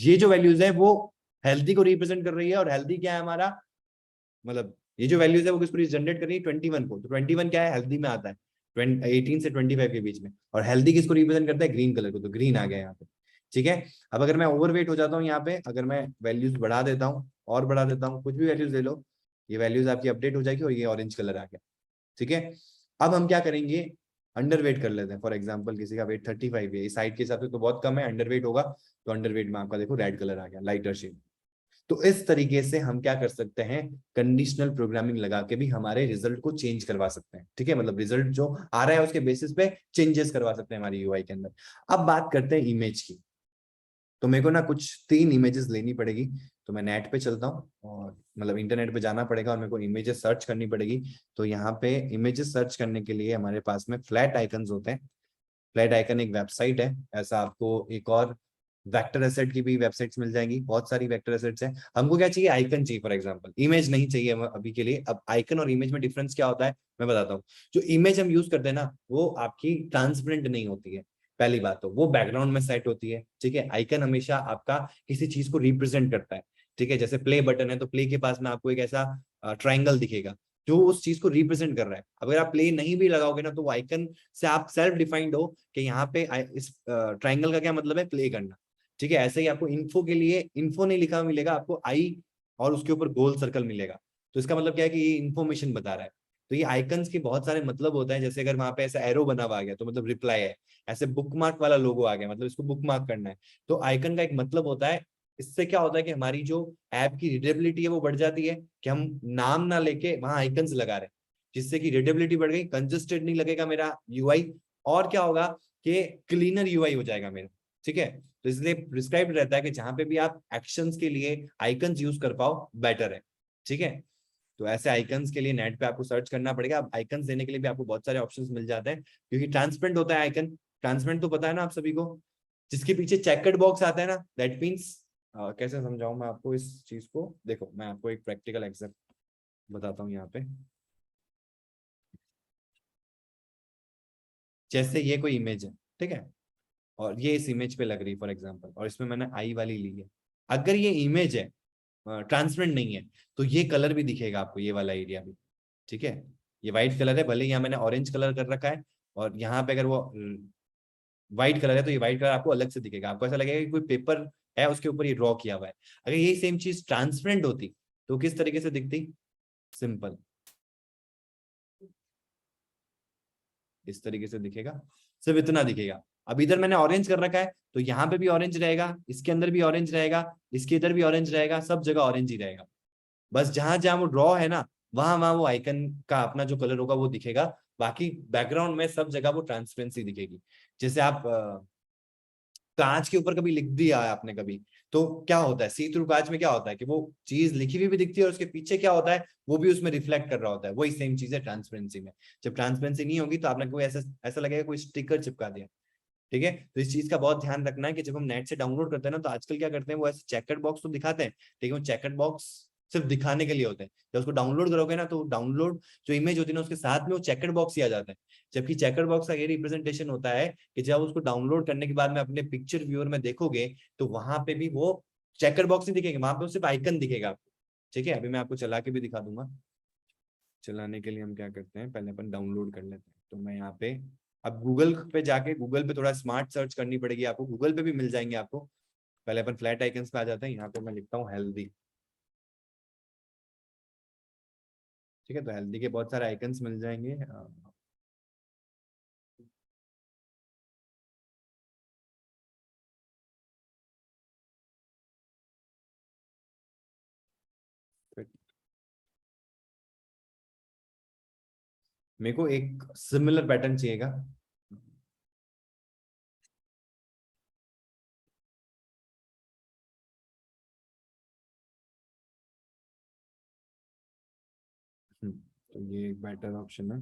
ये जो वैल्यूज है वो हेल्दी को रिप्रेजेंट कर रही है, और हेल्दी क्या है हमारा, मतलब ये जो वैल्यूज है वो किसको जनरेट कर रही है, 21 को। तो 21 क्या है, हेल्दी में आता है 18 से 25 के बीच में, और हेल्दी किसको रिप्रेजेंट करता है, ग्रीन कलर को, तो ग्रीन आ गया यहाँ पे। ठीक है, अब अगर मैं ओवरवेट हो जाता हूँ यहाँ पे, अगर मैं वैल्यूज बढ़ा देता हूँ और बढ़ा देता हूँ, कुछ भी वैल्यूज ले लो, ये वैल्यूज आपकी अपडेट हो जाएगी और ये ऑरेंज कलर आ गया। ठीक है, अब हम क्या करेंगे, अंडर वेट कर लेते हैं। फॉर एग्जाम्पल किसी का वेट 35 है, इस साइड के हिसाब से तो बहुत कम है, अंडर वेट होगा तो अंडर वेट में आपका देखो रेड कलर आ गया, लाइटर शेड। तो इस तरीके से हम क्या कर सकते हैं, कंडीशनल प्रोग्रामिंग लगा के भी हमारे रिजल्ट को चेंज करवा सकते हैं। ठीक है, मतलब रिजल्ट जो आ रहा है उसके बेसिस पे चेंजेस करवा सकते हैं हमारी यूआई के अंदर। अब बात करते हैं इमेज की। तो मेरे को ना कुछ 3 इमेजेस लेनी पड़ेगी, तो मैं नेट पे चलता हूँ, और मतलब इंटरनेट पे जाना पड़ेगा और मेरे को इमेजेस सर्च करनी पड़ेगी। तो यहाँ पे इमेजेस सर्च करने के लिए हमारे पास में फ्लैट आइकन्स होते हैं। फ्लैट आइकन एक वेबसाइट है, ऐसा आपको एक और वेक्टर एसेट की भी वेबसाइट्स मिल जाएंगी, बहुत सारी वेक्टर एसेट्स हैं। हमको क्या चाहिए, आइकन चाहिए, फॉर एग्जांपल इमेज नहीं चाहिए अभी के लिए। अब आइकन और इमेज में डिफरेंस क्या होता है मैं बताता हूँ। जो इमेज हम यूज करते हैं ना वो आपकी ट्रांसपेरेंट नहीं होती है, पहली बात तो वो बैकग्राउंड में सेट होती है। ठीक है, आइकन हमेशा आपका किसी चीज को रिप्रेजेंट करता है। ठीक है, जैसे प्ले बटन है तो प्ले के पास में आपको एक ऐसा ट्राइंगल दिखेगा जो उस चीज को रिप्रेजेंट कर रहा है। अगर आप प्ले नहीं भी लगाओगे ना तो वो आइकन से आप सेल्फ डिफाइंड हो कि यहाँ पे इस ट्राइंगल का क्या मतलब है, प्ले करना। ठीक है, ऐसे ही आपको इन्फो के लिए इन्फो नहीं लिखा मिलेगा, आपको आई और उसके ऊपर गोल सर्कल मिलेगा। तो इसका मतलब क्या है कि ये इन्फॉर्मेशन बता रहा है। तो ये आइकन्स के बहुत सारे मतलब होते हैं, जैसे अगर वहां पे ऐसा एरो बना हुआ आ गया तो मतलब रिप्लाई है, ऐसे बुकमार्क वाला लोगो आ गया मतलब इसको बुकमार्क करना है। तो आइकन का एक मतलब होता है। इससे क्या होता है कि हमारी जो ऐप की रीडेबिलिटी है वो बढ़ जाती है, कि हम नाम ना लेके वहां आइकन्स लगा रहे हैं, जिससे कि रीडेबिलिटी बढ़ गई, कंजस्टेड नहीं लगेगा मेरा यूआई, और क्या होगा कि क्लीनर यूआई हो जाएगा मेरा। ठीक है, तो इसलिए प्रिस्क्राइब रहता है कि जहां पे भी आप एक्शंस के लिए आइकन्स यूज कर पाओ बेटर है। ठीक है, तो ऐसे आइकन्स के लिए नेट पे आपको सर्च करना पड़ेगा। अब आइकन्स देने के लिए भी आपको बहुत सारे ऑप्शंस मिल जाते हैं, क्योंकि ट्रांसपेरेंट होता है आइकन। ट्रांसपेरेंट तो पता है ना आप सभी को, जिसके पीछे चेकर्ड बॉक्स आता है ना, दैट मीन्स कैसे समझाऊं मैं आपको इस चीज को, देखो मैं आपको एक प्रैक्टिकल एग्जाम्पल बताता हूँ यहाँ पे। जैसे ये कोई इमेज है, ठीक है, और ये इस इमेज पे लग रही है फॉर एग्जांपल, और इसमें मैंने आई वाली ली है। अगर ये इमेज है ट्रांसपेरेंट नहीं है तो ये कलर भी दिखेगा आपको, ये वाला एरिया भी। ठीक है, ये व्हाइट कलर है, भले यहाँ मैंने ऑरेंज कलर कर रखा है, और यहाँ पे अगर वो व्हाइट कलर है तो ये व्हाइट कलर आपको अलग से दिखेगा, आपको ऐसा लगेगा कि कोई पेपर है उसके ऊपर ये ड्रॉ किया हुआ है। अगर ये सेम चीज ट्रांसपेरेंट होती तो किस तरीके से दिखती, सिंपल इस तरीके से दिखेगा, सिर्फ इतना दिखेगा। अब इधर मैंने ऑरेंज कर रखा है तो यहाँ पे भी ऑरेंज रहेगा, इसके अंदर भी ऑरेंज रहेगा, इसके इधर भी ऑरेंज रहेगा, सब जगह ऑरेंज ही रहेगा। बस जहां जहां वो ड्रॉ है ना वहां वहां वो आइकन का अपना जो कलर होगा वो दिखेगा। बाकी बैकग्राउंड में सब जगह वो ट्रांसपेरेंसी दिखेगी। जैसे आप कांच के ऊपर कभी लिख दिया है आपने कभी, तो क्या होता है, सी थ्रू कांच में क्या होता है कि वो चीज लिखी हुई भी दिखती है और उसके पीछे क्या होता है वो भी उसमें रिफ्लेक्ट कर रहा होता है। वही सेम चीज है ट्रांसपेरेंसी में। जब ट्रांसपेरेंसी नहीं होगी तो आपने कोई ऐसा ऐसा लगेगा कोई स्टिकर चिपका दिया। ठीक है, तो इस चीज का बहुत ध्यान रखना है कि जब हम नेट से डाउनलोड करते हैं ना तो आजकल क्या करते हैं वो ऐसे चेकर्ड बॉक्स तो दिखाते हैं, लेकिन वो चेकर्ड बॉक्स सिर्फ दिखाने के लिए होते हैं। जब उसको डाउनलोड करोगे ना, तो डाउनलोड जो इमेज होती है ना, उसके साथ में वो चेकर बॉक्स ही आ जाता है। जबकि चेकर बॉक्स का ये रिप्रेजेंटेशन होता है कि जब उसको डाउनलोड करने के बाद में अपने पिक्चर व्यूअर में देखोगे, तो वहां पे भी वो चेकर बॉक्स नहीं दिखेगा, वहां पे सिर्फ आइकन दिखेगा आपको। ठीक है, अभी मैं आपको चला के भी दिखा दूंगा। चलाने के लिए हम क्या करते हैं, पहले अपन डाउनलोड कर लेते हैं। तो मैं यहाँ पे अब गूगल पे जाके, गूगल पे थोड़ा स्मार्ट सर्च करनी पड़ेगी आपको, गूगल पे भी मिल जाएंगे आपको। पहले अपन फ्लैट आइकन्स पे आ जाते हैं, यहाँ पे मैं लिखता हूँ हेल्दी। ठीक है, तो हेल्दी के बहुत सारे आइकन्स मिल जाएंगे। मेरे को एक सिमिलर पैटर्न चाहिएगा। तो ये एक बेटर ऑप्शन है।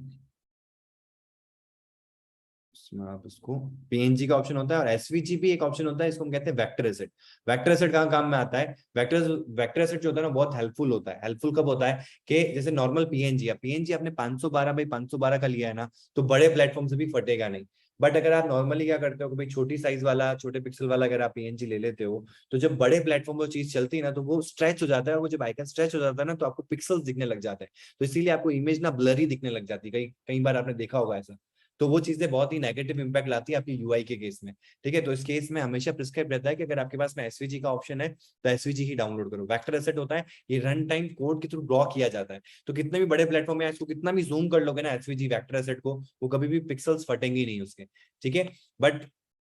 इसमें आप इसको पीएनजी का ऑप्शन होता है, और एसवीजी भी एक ऑप्शन होता है, इसको हम कहते हैं वेक्टर एसेट। वेक्टर एसेट कहाँ काम में आता है? वेक्टर एसेट जो होता है ना, बहुत हेल्पफुल होता है। हेल्पफुल कब होता है कि जैसे नॉर्मल पीएनजी, पीएनजी आपने 512 बाई 512 का लिया है ना, तो बड़े प्लेटफॉर्म से भी फटेगा नहीं। बट अगर आप नॉर्मली क्या करते हो कि भाई छोटी साइज वाला, छोटे पिक्सल वाला अगर आप पीएनजी ले लेते हो, तो जब बड़े प्लेटफॉर्म पर चीज चलती है ना, तो वो स्ट्रेच हो जाता है, और वो जब आइकन स्ट्रेच हो जाता है ना, तो आपको पिक्सल्स दिखने लग जाते हैं। तो इसीलिए आपको इमेज ना ब्लरी दिखने लग जाती है, कई कई बार आपने देखा होगा ऐसा। तो वो चीजें बहुत ही नेगेटिव इंपैक्ट लाती है आपकी यूआई के केस में। ठीक है, तो इस केस में हमेशा प्रिस्क्राइब रहता है कि अगर आपके पास में एसवीजी का ऑप्शन है, तो एसवीजी ही डाउनलोड करो। वेक्टर एसेट होता है, ये रन टाइम कोड के थ्रू ड्रॉ किया जाता है। तो कितने भी बड़े प्लेटफॉर्म है, इसको कितना भी जूम कर लोगे ना एसवीजी वेक्टर एसेट को, वो कभी भी पिक्सल्स फटेंगे नहीं उसके। ठीक है, बट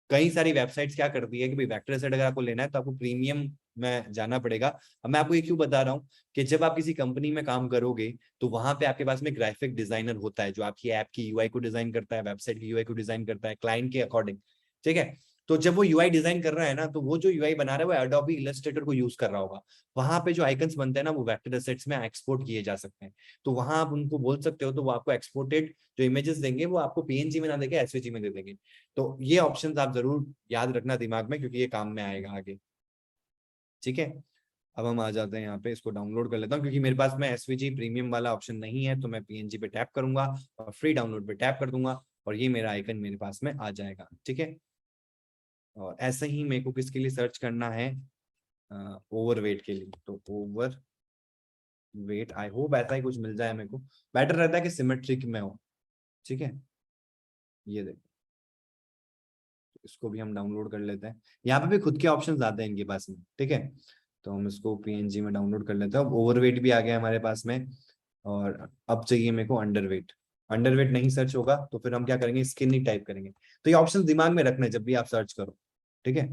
कई सारी वेबसाइट्स क्या करती है कि भाई वेक्टर एसेट अगर आपको लेना है, तो आपको प्रीमियम में जाना पड़ेगा। अब मैं आपको ये क्यों बता रहा हूँ कि जब आप किसी कंपनी में काम करोगे, तो वहां पे आपके पास में ग्राफिक डिजाइनर होता है, जो आपकी ऐप की यूआई को डिजाइन करता है, वेबसाइट की यूआई को डिजाइन करता है क्लाइंट के अकॉर्डिंग। ठीक है, तो जब वो यूआई डिजाइन कर रहा है ना, तो वो जो यूआई बना रहा है वो एडोबी इलस्ट्रेटर को यूज कर रहा होगा। वहां पे जो आइकन्स बनते हैं ना, वो वेक्टर एसेट्स में एक्सपोर्ट किए जा सकते हैं। तो वहां आप उनको बोल सकते हो, तो वो आपको एक्सपोर्टेड जो इमेजेस देंगे, वो आपको पीएनजी में ना देके एसवीजी में दे देंगे। तो ये ऑप्शंस आप जरूर याद रखना दिमाग में, क्योंकि ये काम में आएगा आगे। ठीक है, अब हम आ जाते हैं यहाँ पे, इसको डाउनलोड कर लेता हूँ, क्योंकि मेरे पास में एसवीजी प्रीमियम वाला ऑप्शन नहीं है, तो मैं पीएनजी पे टैप करूंगा और फ्री डाउनलोड पे टैप कर दूंगा, और ये मेरा आइकन मेरे पास में आ जाएगा। ठीक है, और ऐसे ही मेरे को किसके लिए सर्च करना है, ओवरवेट के लिए। तो ओवर वेट, आई होप ऐसा ही कुछ मिल जाए मेरे को। बेटर रहता है कि सिमेट्रिक में हो। ठीक है, ये देखो, इसको भी हम डाउनलोड कर लेते हैं। यहाँ पे भी खुद के ऑप्शंस आते हैं इनके पास में। ठीक है, तो हम इसको पीएनजी में डाउनलोड कर लेते हैं। अब ओवरवेट भी आ गया हमारे पास में, और अब चाहिए मेरे को अंडरवेट। अंडरवेट नहीं सर्च होगा, तो फिर हम क्या करेंगे, स्किन ही टाइप करेंगे। तो ये ऑप्शन दिमाग में रखना है जब भी आप सर्च करो। ठीक है,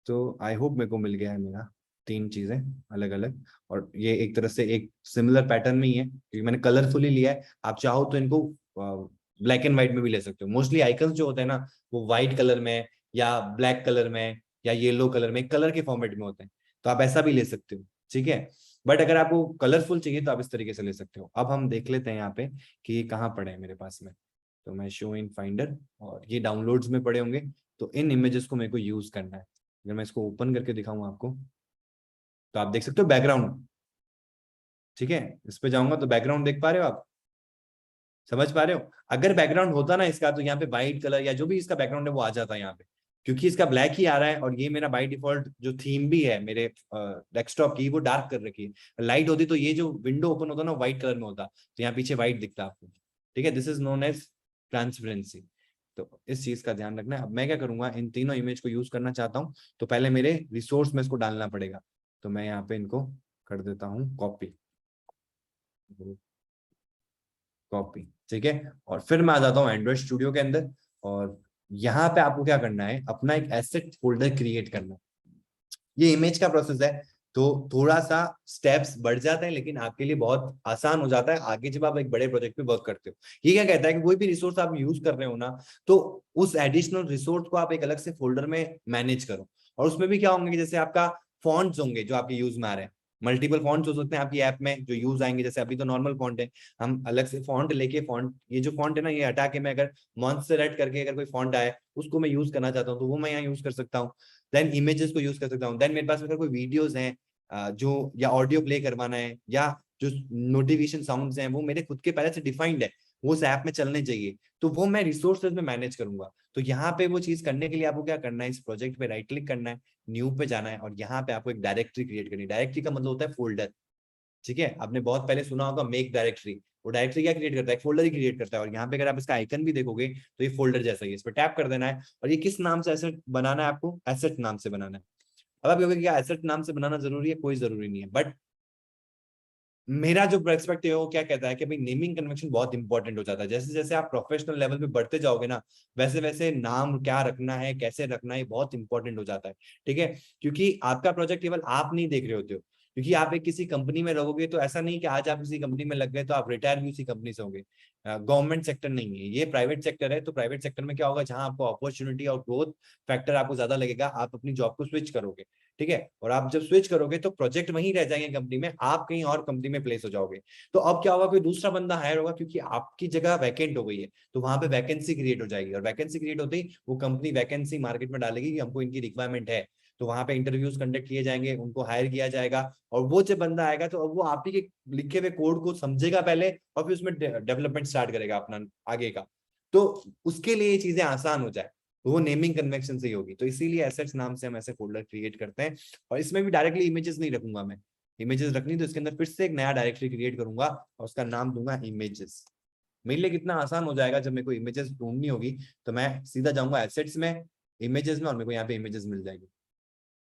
तो आई होप मेरे को मिल गया है मेरा तीन चीजें अलग अलग, और ये एक तरह से एक सिमिलर पैटर्न में ही है, क्योंकि मैंने कलरफुली लिया है। आप चाहो तो इनको ब्लैक एंड व्हाइट में भी ले सकते हो। मोस्टली आइकन्स जो होते हैं ना, वो व्हाइट कलर में या ब्लैक कलर में या येलो कलर में, कलर के फॉर्मेट में होते हैं, तो आप ऐसा भी ले सकते हो। ठीक है, बट अगर आपको कलरफुल चाहिए, तो आप इस तरीके से ले सकते हो। अब हम देख लेते हैं यहाँ पे कि ये कहाँ पड़े हैं मेरे पास में। तो मैं शो इन फाइंडर, और ये डाउनलोड्स में पड़े होंगे। तो इन इमेजेस को मेरे को यूज करना है। अगर मैं इसको ओपन करके दिखाऊं आपको, तो आप देख सकते हो बैकग्राउंड। ठीक है, इस पे जाऊंगा तो बैकग्राउंड देख पा रहे हो आप, समझ पा रहे हो? अगर बैकग्राउंड होता ना इसका, तो यहाँ पे व्हाइट कलर या जो भी इसका बैकग्राउंड है वो आ जाता है यहाँ पे। क्योंकि इसका ब्लैक ही आ रहा है, और ये मेरा बाय डिफॉल्ट जो थीम भी है मेरे डेस्कटॉप की, वो डार्क कर रखी है। लाइट होती तो ये जो विंडो ओपन होता ना, व्हाइट कलर में होता, तो यहाँ पीछे व्हाइट दिखता आपको। ठीक है, this is known as transparency. तो इस चीज का ध्यान रखना है। अब मैं क्या करूंगा, इन तीनों इमेज को यूज करना चाहता हूँ, तो पहले मेरे रिसोर्स में इसको डालना पड़ेगा। तो मैं यहाँ पे इनको कर देता हूँ कॉपी, कॉपी। ठीक है, और फिर मैं आ जाता हूँ एंड्रॉइड स्टूडियो के अंदर, और यहाँ पे आपको क्या करना है, अपना एक एसेट फोल्डर क्रिएट करना है। ये इमेज का प्रोसेस है, तो थोड़ा सा स्टेप्स बढ़ जाते हैं, लेकिन आपके लिए बहुत आसान हो जाता है आगे जब आप एक बड़े प्रोजेक्ट पे वर्क करते हो। ये क्या कहता है कि कोई भी रिसोर्स आप यूज कर रहे हो ना, तो उस एडिशनल रिसोर्स को आप एक अलग से फोल्डर में मैनेज करो। और उसमें भी क्या होंगे कि जैसे आपका फॉन्ट्स होंगे जो आपके यूज में आ रहे हैं, मल्टीपल फॉन्ट्स हो सकते हैं आपकी ऐप में जो यूज आएंगे। जैसे अभी तो नॉर्मल फॉन्ट है, हम अलग से फॉन्ट लेके, फॉन्ट ये जो फॉन्ट है ना, ये हटा के मैं अगर मॉन्स्टेरेट करके अगर कोई फॉन्ट आए, उसको मैं यूज करना चाहता हूँ, तो वो मैं यहाँ यूज कर सकता हूँ। देन इमेजेस को यूज कर सकता हूँ। देन मेरे पास अगर कोई वीडियोस हैं, जो या ऑडियो प्ले करवाना है या जो नोटिफिकेशन साउंड्स हैं वो मेरे खुद के पहले से डिफाइंड है, वो उस ऐप में चलने चाहिए, तो वो मैं रिसोर्सेज में मैनेज करूंगा। तो यहाँ पे वो चीज करने के लिए आपको क्या करना है, इस प्रोजेक्ट पे राइट क्लिक करना है, न्यू पे जाना है और यहाँ पे आपको एक डायरेक्टरी क्रिएट करनी है। डायरेक्टरी का मतलब होता है फोल्डर, ठीक है। आपने बहुत पहले सुना होगा मेक डायरेक्टरी, वो डायरेक्टरी क्या क्रिएट करता है, एक फोल्डर ही क्रिएट करता है। और यहाँ पे अगर आप इसका आइकन भी देखोगे तो ये फोल्डर जैसा ही है, इस पर टैप कर देना है। और ये किस नाम से एसेट बनाना है, आपको एसेट नाम से बनाना है। अब आप कहोगे क्या एसेट नाम से बनाना जरूरी है, कोई जरूरी नहीं है, बट मेरा जो पर्सपेक्टिव है वो क्या कहता है कि भाई नेमिंग कन्वेंशन बहुत इंपॉर्टेंट हो जाता है। जैसे जैसे आप प्रोफेशनल लेवल पे बढ़ते जाओगे ना, वैसे वैसे नाम क्या रखना है, कैसे रखना है, बहुत इंपॉर्टेंट हो जाता है, ठीक है। क्योंकि आपका प्रोजेक्ट केवल आप नहीं देख रहे होते हो, क्योंकि आप एक किसी कंपनी में रहोगे तो ऐसा नहीं कि आज आप किसी कंपनी में लग गए तो आप रिटायर भी उसी कंपनी से होंगे। गवर्नमेंट सेक्टर नहीं है, ये प्राइवेट सेक्टर है। तो प्राइवेट सेक्टर में क्या होगा, जहां आपको अपॉर्चुनिटी और ग्रोथ फैक्टर आपको ज्यादा लगेगा, आप अपनी जॉब को स्विच करोगे, ठीक है। और आप जब स्विच करोगे तो प्रोजेक्ट वहीं रह जाएंगे कंपनी में, आप कहीं और कंपनी में प्लेस हो जाओगे। तो अब क्या होगा, कोई दूसरा बंदा हायर होगा क्योंकि आपकी जगह वैकेंट हो गई है, तो वहां पे वैकेंसी क्रिएट हो जाएगी। और वैकेंसी क्रिएट होते ही वो कंपनी वैकेंसी मार्केट में डालेगी कि हमको इनकी रिक्वायरमेंट है। तो वहां पे इंटरव्यूज कंडक्ट किए जाएंगे, उनको हायर किया जाएगा। और वो जब बंदा आएगा तो अब वो आप ही के लिखे हुए कोड को समझेगा पहले, और फिर उसमें डेवलपमेंट स्टार्ट करेगा अपना आगे का। तो उसके लिए ये चीजें आसान हो जाए, तो वो नेमिंग कन्वेंशन से ही होगी। तो इसीलिए एसेट्स नाम से हम ऐसे फोल्डर क्रिएट करते हैं। और इसमें भी डायरेक्टली इमेजेस नहीं रखूंगा मैं, इमेजेस रखनी तो इसके अंदर फिर से एक नया डायरेक्टरी क्रिएट करूंगा और उसका नाम दूंगा इमेजेस। मेरे लिए कितना आसान हो जाएगा, जब मेरे को इमेजेस ढूंढनी होगी तो मैं सीधा जाऊंगा एसेट्स में, इमेजेस में, और मेरे को यहाँ पे इमेजेस मिल जाएगी।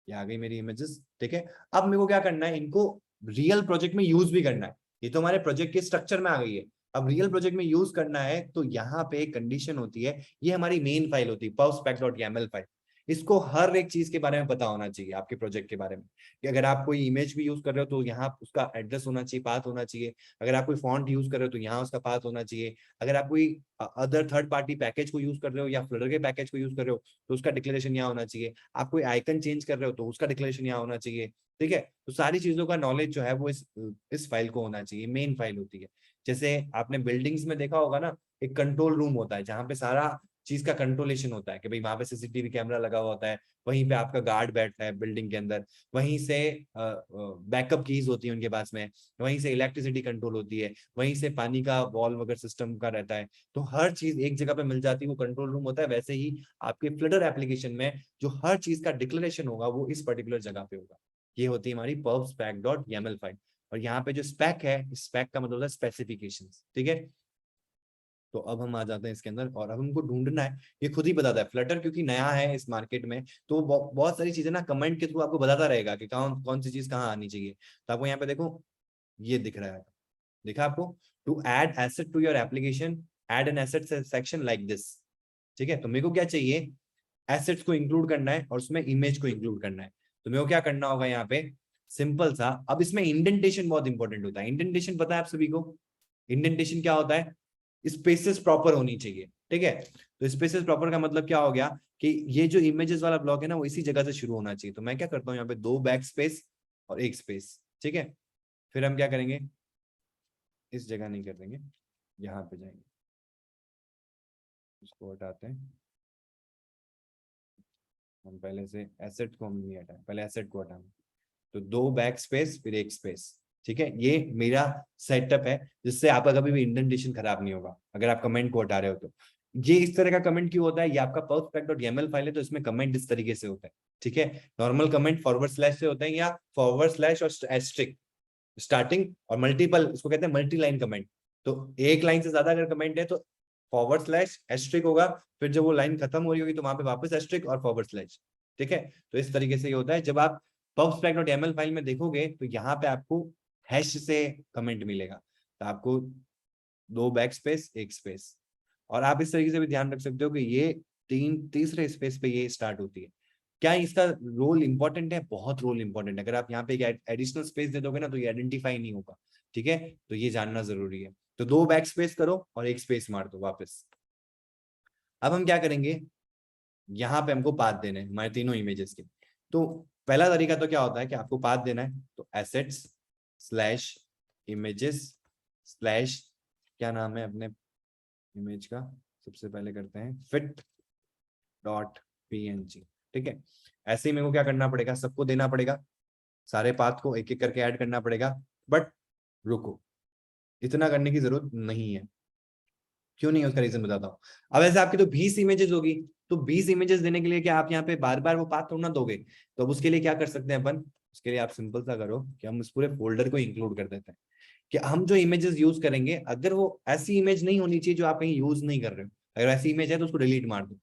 ये आ गई मेरी इमेजेस, ठीक है। अब मेरे को क्या करना है, इनको रियल प्रोजेक्ट में यूज भी करना है। ये तो हमारे प्रोजेक्ट के स्ट्रक्चर में आ गई है। अब रियल प्रोजेक्ट में यूज करना है तो यहाँ पे एक कंडीशन होती है, ये हमारी मेन फाइल होती है pubspec.yaml फाइल। इसको हर एक चीज के बारे में पता होना चाहिए आपके प्रोजेक्ट के बारे में, कि अगर आप कोई इमेज भी यूज कर रहे हो तो यहाँ उसका एड्रेस होना चाहिए, पाथ होना चाहिए। अगर आप कोई फॉन्ट यूज कर रहे हो तो यहाँ उसका पाथ होना चाहिए। अगर आप कोई अदर थर्ड पार्टी पैकेज को यूज कर रहे हो या फ्लटर के पैकेज को यूज कर रहे हो तो उसका डिक्लेरेशन यहाँ होना चाहिए। आप कोई आइकन चेंज कर रहे हो तो उसका डिक्लेरेशन यहाँ होना चाहिए, ठीक है। तो सारी चीजों का नॉलेज जो है वो इस फाइल को होना चाहिए, मेन फाइल होती है। जैसे आपने बिल्डिंग्स में देखा होगा ना, एक कंट्रोल रूम होता है जहां पे सारा चीज का कंट्रोलेशन होता है, कि भाई वहां पे सीसीटीवी कैमरा लगा हुआ होता है, वहीं पे आपका गार्ड बैठता है बिल्डिंग के अंदर, वहीं से बैकअप कीज होती है उनके पास में, वहीं से इलेक्ट्रिसिटी कंट्रोल होती है, वहीं से पानी का वॉल्व वगैरह सिस्टम का रहता है। तो हर चीज एक जगह पे मिल जाती है, वो कंट्रोल रूम होता है। वैसे ही आपके फ्लटर एप्लीकेशन में जो हर चीज का डिक्लेरेशन होगा वो इस पर्टिकुलर जगह पे होगा। ये होती है हमारी pubspec.yaml फाइल। और यहाँ पे जो स्पेक है, स्पेक का मतलब होता है स्पेसिफिकेशन, ठीक है। तो अब हम आ जाते हैं इसके अंदर, और अब हमको ढूंढना है, ये खुद ही बताता है फ्लटर, क्योंकि नया है इस मार्केट में। तो बहुत सारी चीजें ना कमेंट के थ्रू आपको बताता रहेगा कि कौन कौन सी चीज कहाँ आनी चाहिए। तो आपको यहाँ पे देखो, ये दिख रहा है, देखा आपको, to add asset to your application, add an asset section like this, ठीक है। तो मेरे को क्या चाहिए, एसेट्स को इंक्लूड करना है और उसमें इमेज को इंक्लूड करना है। तो मेरे को क्या करना होगा यहाँ पे, सिंपल सा। अब इसमें इंडेंटेशन बहुत इंपॉर्टेंट होता है। इंडेंटेशन पता है आप सभी को, इंडेंटेशन क्या होता है, स्पेसेस प्रॉपर होनी चाहिए, ठीक है। तो स्पेसेस प्रॉपर का मतलब क्या हो गया, कि ये जो इमेजेस वाला ब्लॉक है ना वो इसी जगह से शुरू होना चाहिए। तो मैं क्या करता हूँ, यहाँ पे 2 बैक स्पेस और 1 स्पेस, ठीक है। फिर हम क्या करेंगे, इस जगह नहीं कर देंगे, यहाँ पे जाएंगे, इसको हटाते हैं। हम पहले से एसेट को हम नहीं हटाए, पहले एसेट को हटाएंगे। तो 2 बैक स्पेस फिर 1 स्पेस, ठीक है। ये मेरा सेटअप है, जिससे आपका कभी भी इंडेंटेशन खराब नहीं होगा अगर आप कमेंट को हटा रहे हो तो। ये इस तरह का कमेंट क्यों होता है, ये आपका pubspec.yaml फाइल है तो इसमें कमेंट इस तरीके से होता है, ठीक है। नॉर्मल कमेंट फॉरवर्ड स्लैश से होते हैं, या फॉरवर्ड स्लैश और एस्ट्रिक स्टार्टिंग, और मल्टीपल, इसको कहते हैं मल्टी लाइन कमेंट। तो एक लाइन से ज्यादा अगर कमेंट है तो फॉरवर्ड स्लैश एस्ट्रिक होगा, फिर जब वो लाइन खत्म हो रही होगी तो वहां पे वापस एस्ट्रिक और फॉरवर्ड स्लैश, ठीक है। तो इस तरीके से ये होता है। जब आप pubspec.yaml फाइल में देखोगे तो यहाँ पे आपको हैश से कमेंट मिलेगा, तो आपको 2 बैक स्पेस 1 स्पेस। और आप इस तरीके से भी ध्यान रख सकते हो कि ये तीसरे स्पेस पे ये स्टार्ट होती है। क्या इसका रोल इंपॉर्टेंट है, बहुत रोल इंपॉर्टेंट है। अगर आप यहाँ पे एक एडिशनल स्पेस दे दोगे ना तो ये आइडेंटिफाई नहीं होगा, ठीक है। तो ये जानना जरूरी है। तो 2 बैक स्पेस करो और 1 स्पेस मार दो वापस। अब हम क्या करेंगे, यहाँ पे हमको पाथ देने हैं हमारे तीनों इमेजेस के। तो पहला तरीका तो क्या होता है कि आपको पाथ देना है, तो एसेट्स स्लैश इमेजेस स्लैश, क्या नाम है अपने इमेज का, सबसे पहले करते हैं फिट डॉट png, ठीक है। ऐसे ही मेरे को क्या करना पड़ेगा, सबको देना पड़ेगा। सारे पाथ को एक एक करके ऐड करना पड़ेगा, बट रुको, इतना करने की जरूरत नहीं है। क्यों नहीं है उसका रीजन बताता हूँ। अब ऐसे आपकी तो 20 इमेजेस होगी, तो 20 इमेजेस देने के लिए क्या आप यहाँ पे बार बार वो पाथ थोड़ा ना दोगे। तो अब उसके लिए क्या कर सकते हैं अपन, उसके लिए आप सिंपल सा करो कि हम इस पूरे फोल्डर को इंक्लूड कर देते हैं कि हम जो इमेजेस यूज करेंगे, अगर वो ऐसी इमेज नहीं होनी चाहिए जो आप कहीं यूज नहीं कर रहे हो, अगर ऐसी इमेज है तो उसको डिलीट मार दो।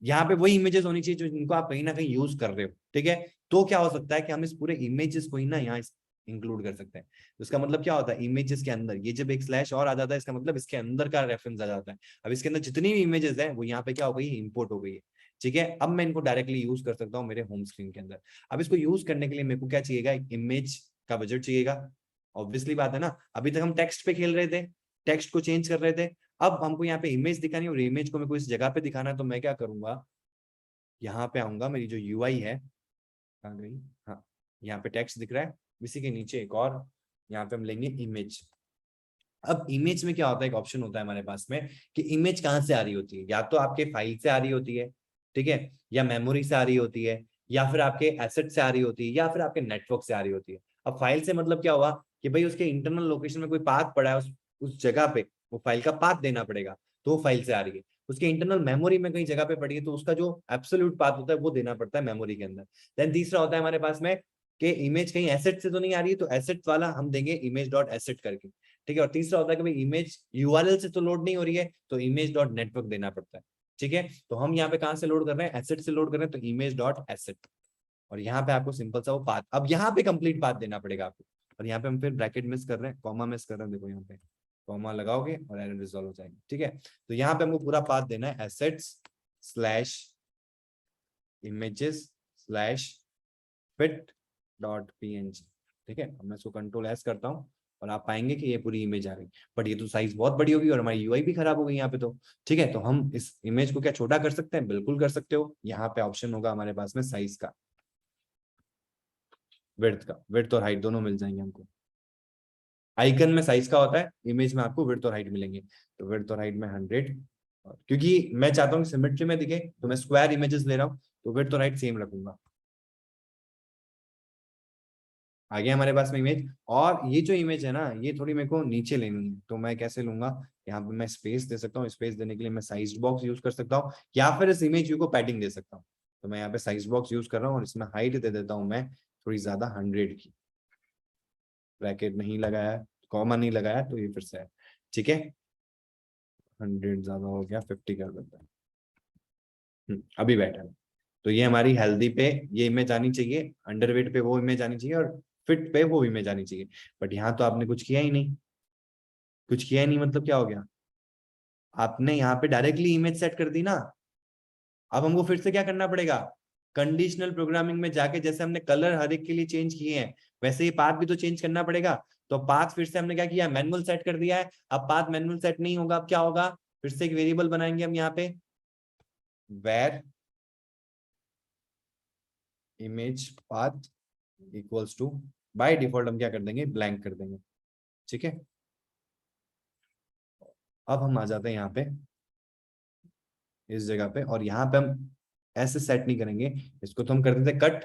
यहाँ पे वही इमेजेस होनी चाहिए जो जिनको आप कहीं ना कहीं यूज कर रहे हो, ठीक है। तो क्या हो सकता है कि हम इस पूरे इमेजेस को ही ना यहाँ इंक्लूड कर सकते हैं। तो इसका मतलब क्या होता है, इमेजेस के अंदर ये जब एक स्लैश और आ जाता है, इसका मतलब इसके अंदर का रेफरेंस आ जाता है। अब इसके अंदर जितनी भी इमेजेस है वो यहाँ पे क्या हो गई, इंपोर्ट हो गई है, ठीक है। अब मैं इनको डायरेक्टली यूज कर सकता हूँ मेरे होम स्क्रीन के अंदर। अब इसको यूज करने के लिए मेरे को क्या चाहिएगा, एक इमेज का बजट चाहिएगा। ऑब्वियसली बात है ना, अभी तक हम टेक्स्ट पे खेल रहे थे, टेक्स्ट को चेंज कर रहे थे। अब हमको यहाँ पे इमेज दिखानी है और इमेज को मेरे को इस जगह पे दिखाना है, तो मैं क्या करूंगा, यहाँ पे आऊंगा, मेरी जो यूआई है कहाँ गई, हाँ, यहाँ पे टेक्स्ट दिख रहा है, इसी के नीचे एक और, यहाँ पे हम लेंगे इमेज। अब इमेज में क्या होता है, एक ऑप्शन होता है हमारे पास में कि इमेज कहाँ से आ रही होती है, या तो आपके फाइल से आ रही होती है, ठीक है, या मेमोरी से आ रही होती है, या फिर आपके एसेट से आ रही होती है, या फिर आपके नेटवर्क से आ रही होती है। अब फाइल से मतलब क्या हुआ कि भाई उसके इंटरनल लोकेशन में कोई पाथ पड़ा है, उस जगह पे वो फाइल का पाथ देना पड़ेगा, तो वो फाइल से आ रही है। उसके इंटरनल मेमोरी में कहीं जगह पे पड़ी है, तो उसका जो एब्सोल्यूट पाथ होता है वो देना पड़ता है मेमोरी के अंदर। देन तीसरा होता है हमारे पास में कि इमेज कहीं एसेट से तो नहीं आ रही है, तो एसेट वाला हम देंगे इमेज डॉट एसेट करके, ठीक है। और तीसरा होता है कि भाई इमेज यूआरएल से तो लोड नहीं हो रही है, तो इमेज डॉट नेटवर्क देना पड़ता है, ठीक है। तो हम यहाँ पे कहाँ से लोड कर रहे हैं, एसेट से लोड कर रहे हैं, तो इमेज डॉट एसेट। और यहाँ पे आपको सिंपल सा वो पाथ, अब यहाँ पे कंप्लीट पाथ देना पड़ेगा आपको। और यहाँ पे हम फिर ब्रैकेट मिस कर रहे हैं, कॉमा मिस कर रहे हैं, देखो यहाँ पे कॉमा लगाओगे और एरर रिजॉल्व हो जाएगी, ठीक है। तो यहाँ पे हमको पूरा पाथ देना है, assets slash images slash fit dot png, ठीक है। अब मैं इसको कंट्रोल एस करता हूँ और आप पाएंगे कि ये पूरी इमेज आ गई। बट ये तो साइज बहुत बड़ी होगी और हमारी यूआई भी खराब हो गई यहाँ पे, तो ठीक है। तो हम इस इमेज को क्या छोटा कर सकते हैं, बिल्कुल कर सकते हो। यहाँ पे ऑप्शन होगा हमारे पास में साइज का, विड्थ का, विड्थ और हाइट दोनों मिल जाएंगे हमको। आइकन में साइज का होता है, इमेज में आपको विड्थ और हाइट मिलेंगे। तो विड्थ और हाइट में 100, क्योंकि मैं चाहता हूँ सिमेट्री में दिखे, तो मैं स्क्वायर इमेजेस ले रहा हूँ, तो विड्थ और हाइट सेम रखूंगा। आ गया हमारे पास में इमेज। और ये जो इमेज है ना, ये थोड़ी मेरे को नीचे लेनी है, तो मैं कैसे लूंगा, यहाँ पे मैं स्पेस दे सकता हूँ, स्पेस देने के लिए मैं साइज बॉक्स यूज कर सकता हूँ, या फिर इस इमेज व्यू को पैडिंग दे सकता हूँ। तो मैं यहाँ पे साइज बॉक्स यूज कर रहा हूँ और इसमें हाइट दे देता हूँ मैं थोड़ी ज्यादा, 100 की। ब्रैकेट नहीं लगाया, कॉमा नहीं लगाया, तो ये फिर से है, ठीक है। 100 ज्यादा हो गया, 50 कर देता है। अभी बैठा है। तो ये हमारी हेल्दी पे ये इमेज आनी चाहिए, अंडरवेट पे वो इमेज आनी चाहिए, और फिट पे वो इमेज आनी चाहिए। बट यहाँ तो आपने कुछ किया ही नहीं, कुछ किया ही नहीं, मतलब क्या हो गया, आपने यहाँ पे डायरेक्टली इमेज सेट कर दी ना। अब हमको फिर से क्या करना पड़ेगा, कंडीशनल प्रोग्रामिंग में जाके जैसे हमने कलर हर एक के लिए चेंज किए हैं, वैसे ही पाथ भी तो चेंज करना पड़ेगा। तो पाथ फिर से हमने क्या किया, मैनुअल सेट कर दिया है। अब पाथ मैनुअल सेट नहीं होगा, अब क्या होगा, फिर से एक वेरिएबल बनाएंगे हम यहाँ पे, where image path equals to, by default हम क्या कर देंगे, ब्लैंक कर देंगे, ठीक है। अब हम आ जाते हैं यहाँ पे इस जगह पे, और यहाँ पे हम ऐसे सेट नहीं करेंगे, इसको तो हम कर देते कट,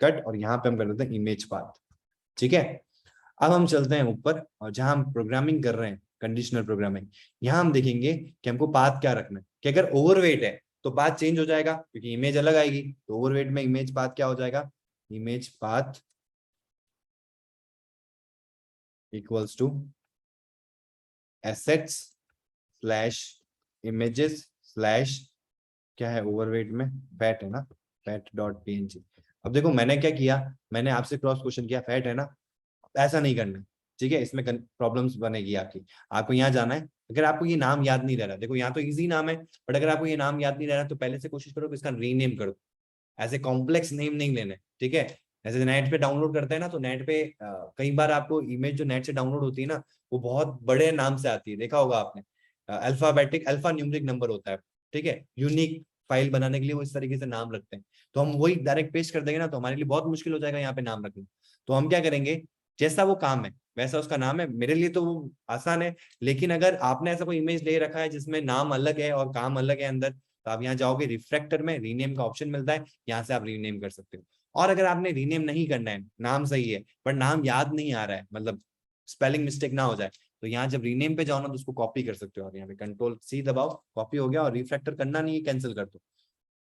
कट, और यहाँ पे हम कर देते हैं इमेज पाथ, ठीक है। अब हम चलते हैं ऊपर, और जहां हम प्रोग्रामिंग कर रहे हैं, कंडीशनल प्रोग्रामिंग, यहां हम देखेंगे कि हमको पाथ क्या रखना है, कि अगर ओवरवेट है तो पाथ चेंज हो जाएगा क्योंकि इमेज अलग आएगी। तो ओवरवेट में इमेज पाथ क्या हो जाएगा, image path equals to assets slash images slash, क्या है ओवरवेट में, फैट है ना, फैट डॉट png। अब देखो मैंने क्या किया, मैंने आपसे क्रॉस क्वेश्चन किया, फैट है ना, ऐसा नहीं करना, ठीक है। इसमें प्रॉब्लम्स बनेगी आपकी। आपको यहाँ जाना है, अगर आपको ये नाम याद नहीं रह रहा, देखो यहाँ तो इजी नाम है, बट अगर आपको ये नाम याद नहीं रह रहा तो पहले से कोशिश करो कि इसका रीनेम करो। ऐसे कॉम्प्लेक्स नेम नहीं लेने, ठीक है। ऐसे नेट पे डाउनलोड करते हैं ना, तो नेट पे कई बार आपको इमेज जो नेट से डाउनलोड होती है ना, वो बहुत बड़े नाम से आती है, देखा होगा आपने, अल्फाबेटिक अल्फा न्यूमेरिक नंबर होता है, ठीक है। यूनिक फाइल बनाने के लिए वो इस तरीके से नाम रखते हैं। तो हम वही डायरेक्ट पेस्ट कर देंगे ना, तो हमारे लिए बहुत मुश्किल हो जाएगा यहाँ पे नाम रखना। तो हम क्या करेंगे, जैसा वो काम है वैसा उसका नाम है, मेरे लिए तो वो आसान है। लेकिन अगर आपने ऐसा कोई इमेज ले रखा है जिसमें नाम अलग है और काम अलग है अंदर, तो आप यहाँ जाओगे, रिफ्रैक्टर में रीनेम का ऑप्शन मिलता है, यहाँ से आप रीनेम कर सकते हो। और अगर आपने रीनेम नहीं करना है, नाम सही है पर नाम याद नहीं आ रहा है, मतलब स्पेलिंग मिस्टेक ना हो जाए, तो यहाँ जब रीनेम पे जाओ ना तो उसको कॉपी कर सकते हो आप। यहाँ पे कंट्रोल सी दबाओ, कॉपी हो गया, और रिफ्रैक्टर करना नहीं है, कैंसिल कर दो।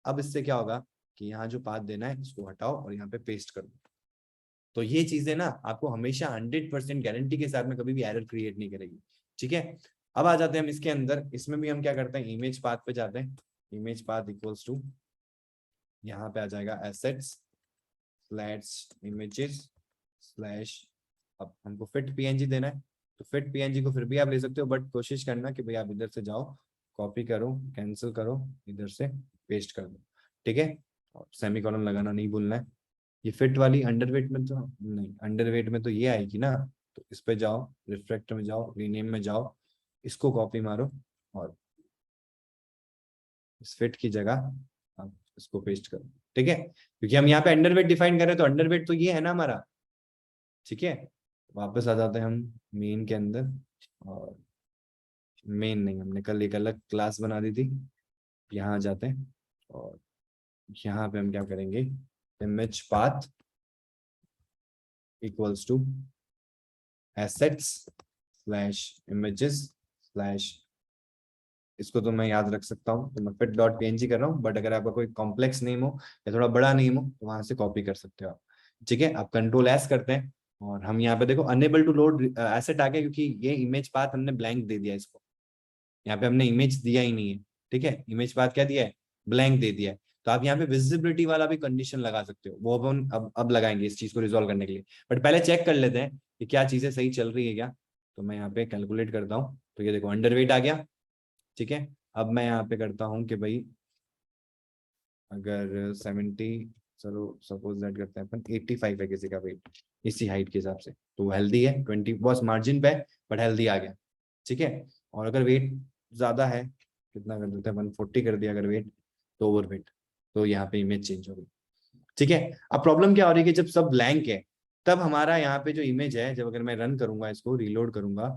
अब इससे क्या होगा कि यहाँ जो पाथ देना है इसको हटाओ और यहाँ पे पेस्ट कर दो। तो ये चीजें ना आपको हमेशा 100% गारंटी के साथ में कभी भी एरर क्रिएट नहीं करेगी। ठीक है, अब आ जाते हैं हम इसके अंदर। इसमें भी हम क्या करते हैं, इमेज पाथ पे जाते हैं। इमेज पाथ इक्वल्स टू, यहाँ पे आ जाएगा एसेट्स स्लैश इमेजेस स्लैश, अब हमको फिट पीएनजी देना है, तो फिट पीएनजी को फिर भी आप ले सकते हो, बट कोशिश करना कि भाई आप इधर से जाओ, कॉपी करो, कैंसिल करो, इधर से पेस्ट कर दो। ठीक है, और सेमीकोलन लगाना नहीं भूलना है। ये फिट वाली अंडरवेट में तो नहीं, अंडरवेट में तो ये आएगी ना, तो इस पे जाओ, रिफ्रैक्टर में जाओ, रीनेम में जाओ, इसको कॉपी मारो और इस फिट की जगह आप इसको पेस्ट करो। ठीक है, क्योंकि हम यहाँ पे अंडरवेट डिफाइन कर रहे हैं, तो अंडरवेट तो ये है ना हमारा। ठीक है, वापस आ जाते हैं हम मेन के अंदर, और मेन नहीं, हमने कल एक अलग क्लास बना दी थी। यहाँ आ जाते हैं और यहाँ पे हम क्या करेंगे, image path equals to assets slash images slash, इसको तो मैं याद रख सकता हूँ, तो मैं फिट डॉट png कर रहा हूँ, बट अगर आपका कोई कॉम्प्लेक्स नेम हो या थोड़ा बड़ा नेम हो तो वहां से कॉपी कर सकते हो आप। ठीक है, आप कंट्रोल एस करते हैं और हम यहाँ पे देखो अनेबल टू लोड एसेट आ गया, क्योंकि ये इमेज पाथ हमने ब्लैंक दे दिया इसको, यहाँ पे हमने इमेज दिया ही नहीं है। ठीक है, इमेज पाथ क्या दिया है, ब्लैंक दे दिया है। तो आप यहाँ पे विजिबिलिटी वाला भी कंडीशन लगा सकते हो, वो अपन अब लगाएंगे इस चीज को रिजोल्व करने के लिए। बट पहले चेक कर लेते हैं कि क्या चीजें सही चल रही है क्या। तो मैं यहाँ पे कैलकुलेट करता हूँ, तो ये देखो अंडरवेट आ गया। ठीक है, अब मैं यहाँ पे करता हूँ कि भाई अगर 70, चलो सपोज दैट करते हैं अपन 85 है किसी का वेट, इसी हाइट के हिसाब से, तो हेल्दी है, 20 बस मार्जिन पे, बट हेल्दी आ गया। ठीक है, और अगर वेट ज्यादा है, कितना कर देते हैं 140 कर दिया अगर वेट, तो ओवर वेट, तो यहाँ पे इमेज चेंज हो गई। ठीक है, अब प्रॉब्लम क्या हो रही है कि जब सब ब्लैंक है, तब हमारा यहाँ पे जो इमेज है, जब अगर मैं रन करूंगा, इसको रीलोड करूंगा,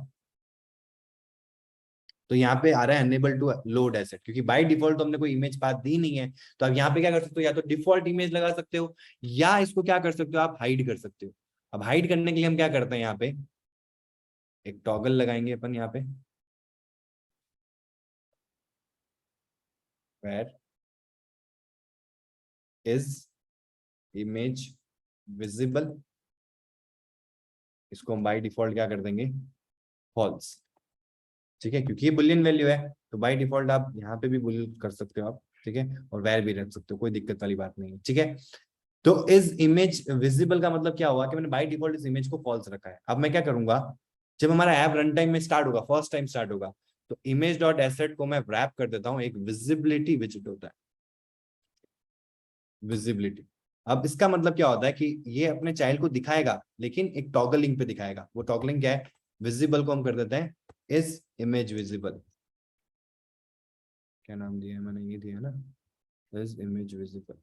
तो यहाँ पे आ रहा है अनेबल टू लोड एसेट, क्योंकि बाय डिफॉल्ट तो हमने कोई इमेज पाथ दी नहीं है। तो आप यहाँ पे क्या कर सकते हो, या तो डिफॉल्ट इमेज लगा सकते हो, या इसको क्या कर सकते हो, आप हाइड कर सकते हो। अब हाइड करने के लिए हम क्या करते हैं, यहाँ पे एक टॉगल लगाएंगे अपन यहाँ पे, वेयर इज इमेज विजिबल, इसको हम बाय डिफॉल्ट क्या कर देंगे, फॉल्स। ठीक है, क्योंकि ये बुलियन वैल्यू है, तो बाय डिफॉल्ट आप यहाँ पे भी बुलियन कर सकते हो आप। ठीक है, और वेर भी रख सकते हो, कोई दिक्कत वाली बात नहीं है। ठीक है, तो इस इमेज विजिबल का मतलब क्या हुआ कि मैंने बाय डिफॉल्ट इस इमेज को फॉल्स रखा है। अब मैं क्या करूंगा, जब हमारा ऐप रन टाइम में स्टार्ट होगा, फर्स्ट टाइम स्टार्ट होगा, तो इमेज डॉट एसेट को मैं रैप कर देता हूं एक विजिबिलिटी विजिट होता है, विजिबिलिटी। अब इसका मतलब क्या होता है कि ये अपने चाइल्ड को दिखाएगा, लेकिन एक टॉगलिंग पे दिखाएगा। वो टॉगलिंग क्या है, विजिबल को हम कर देते हैं इस इमेज विजिबल, क्या नाम दिया है मैंने, ये दिया है ना, इस इमेज विजिबल।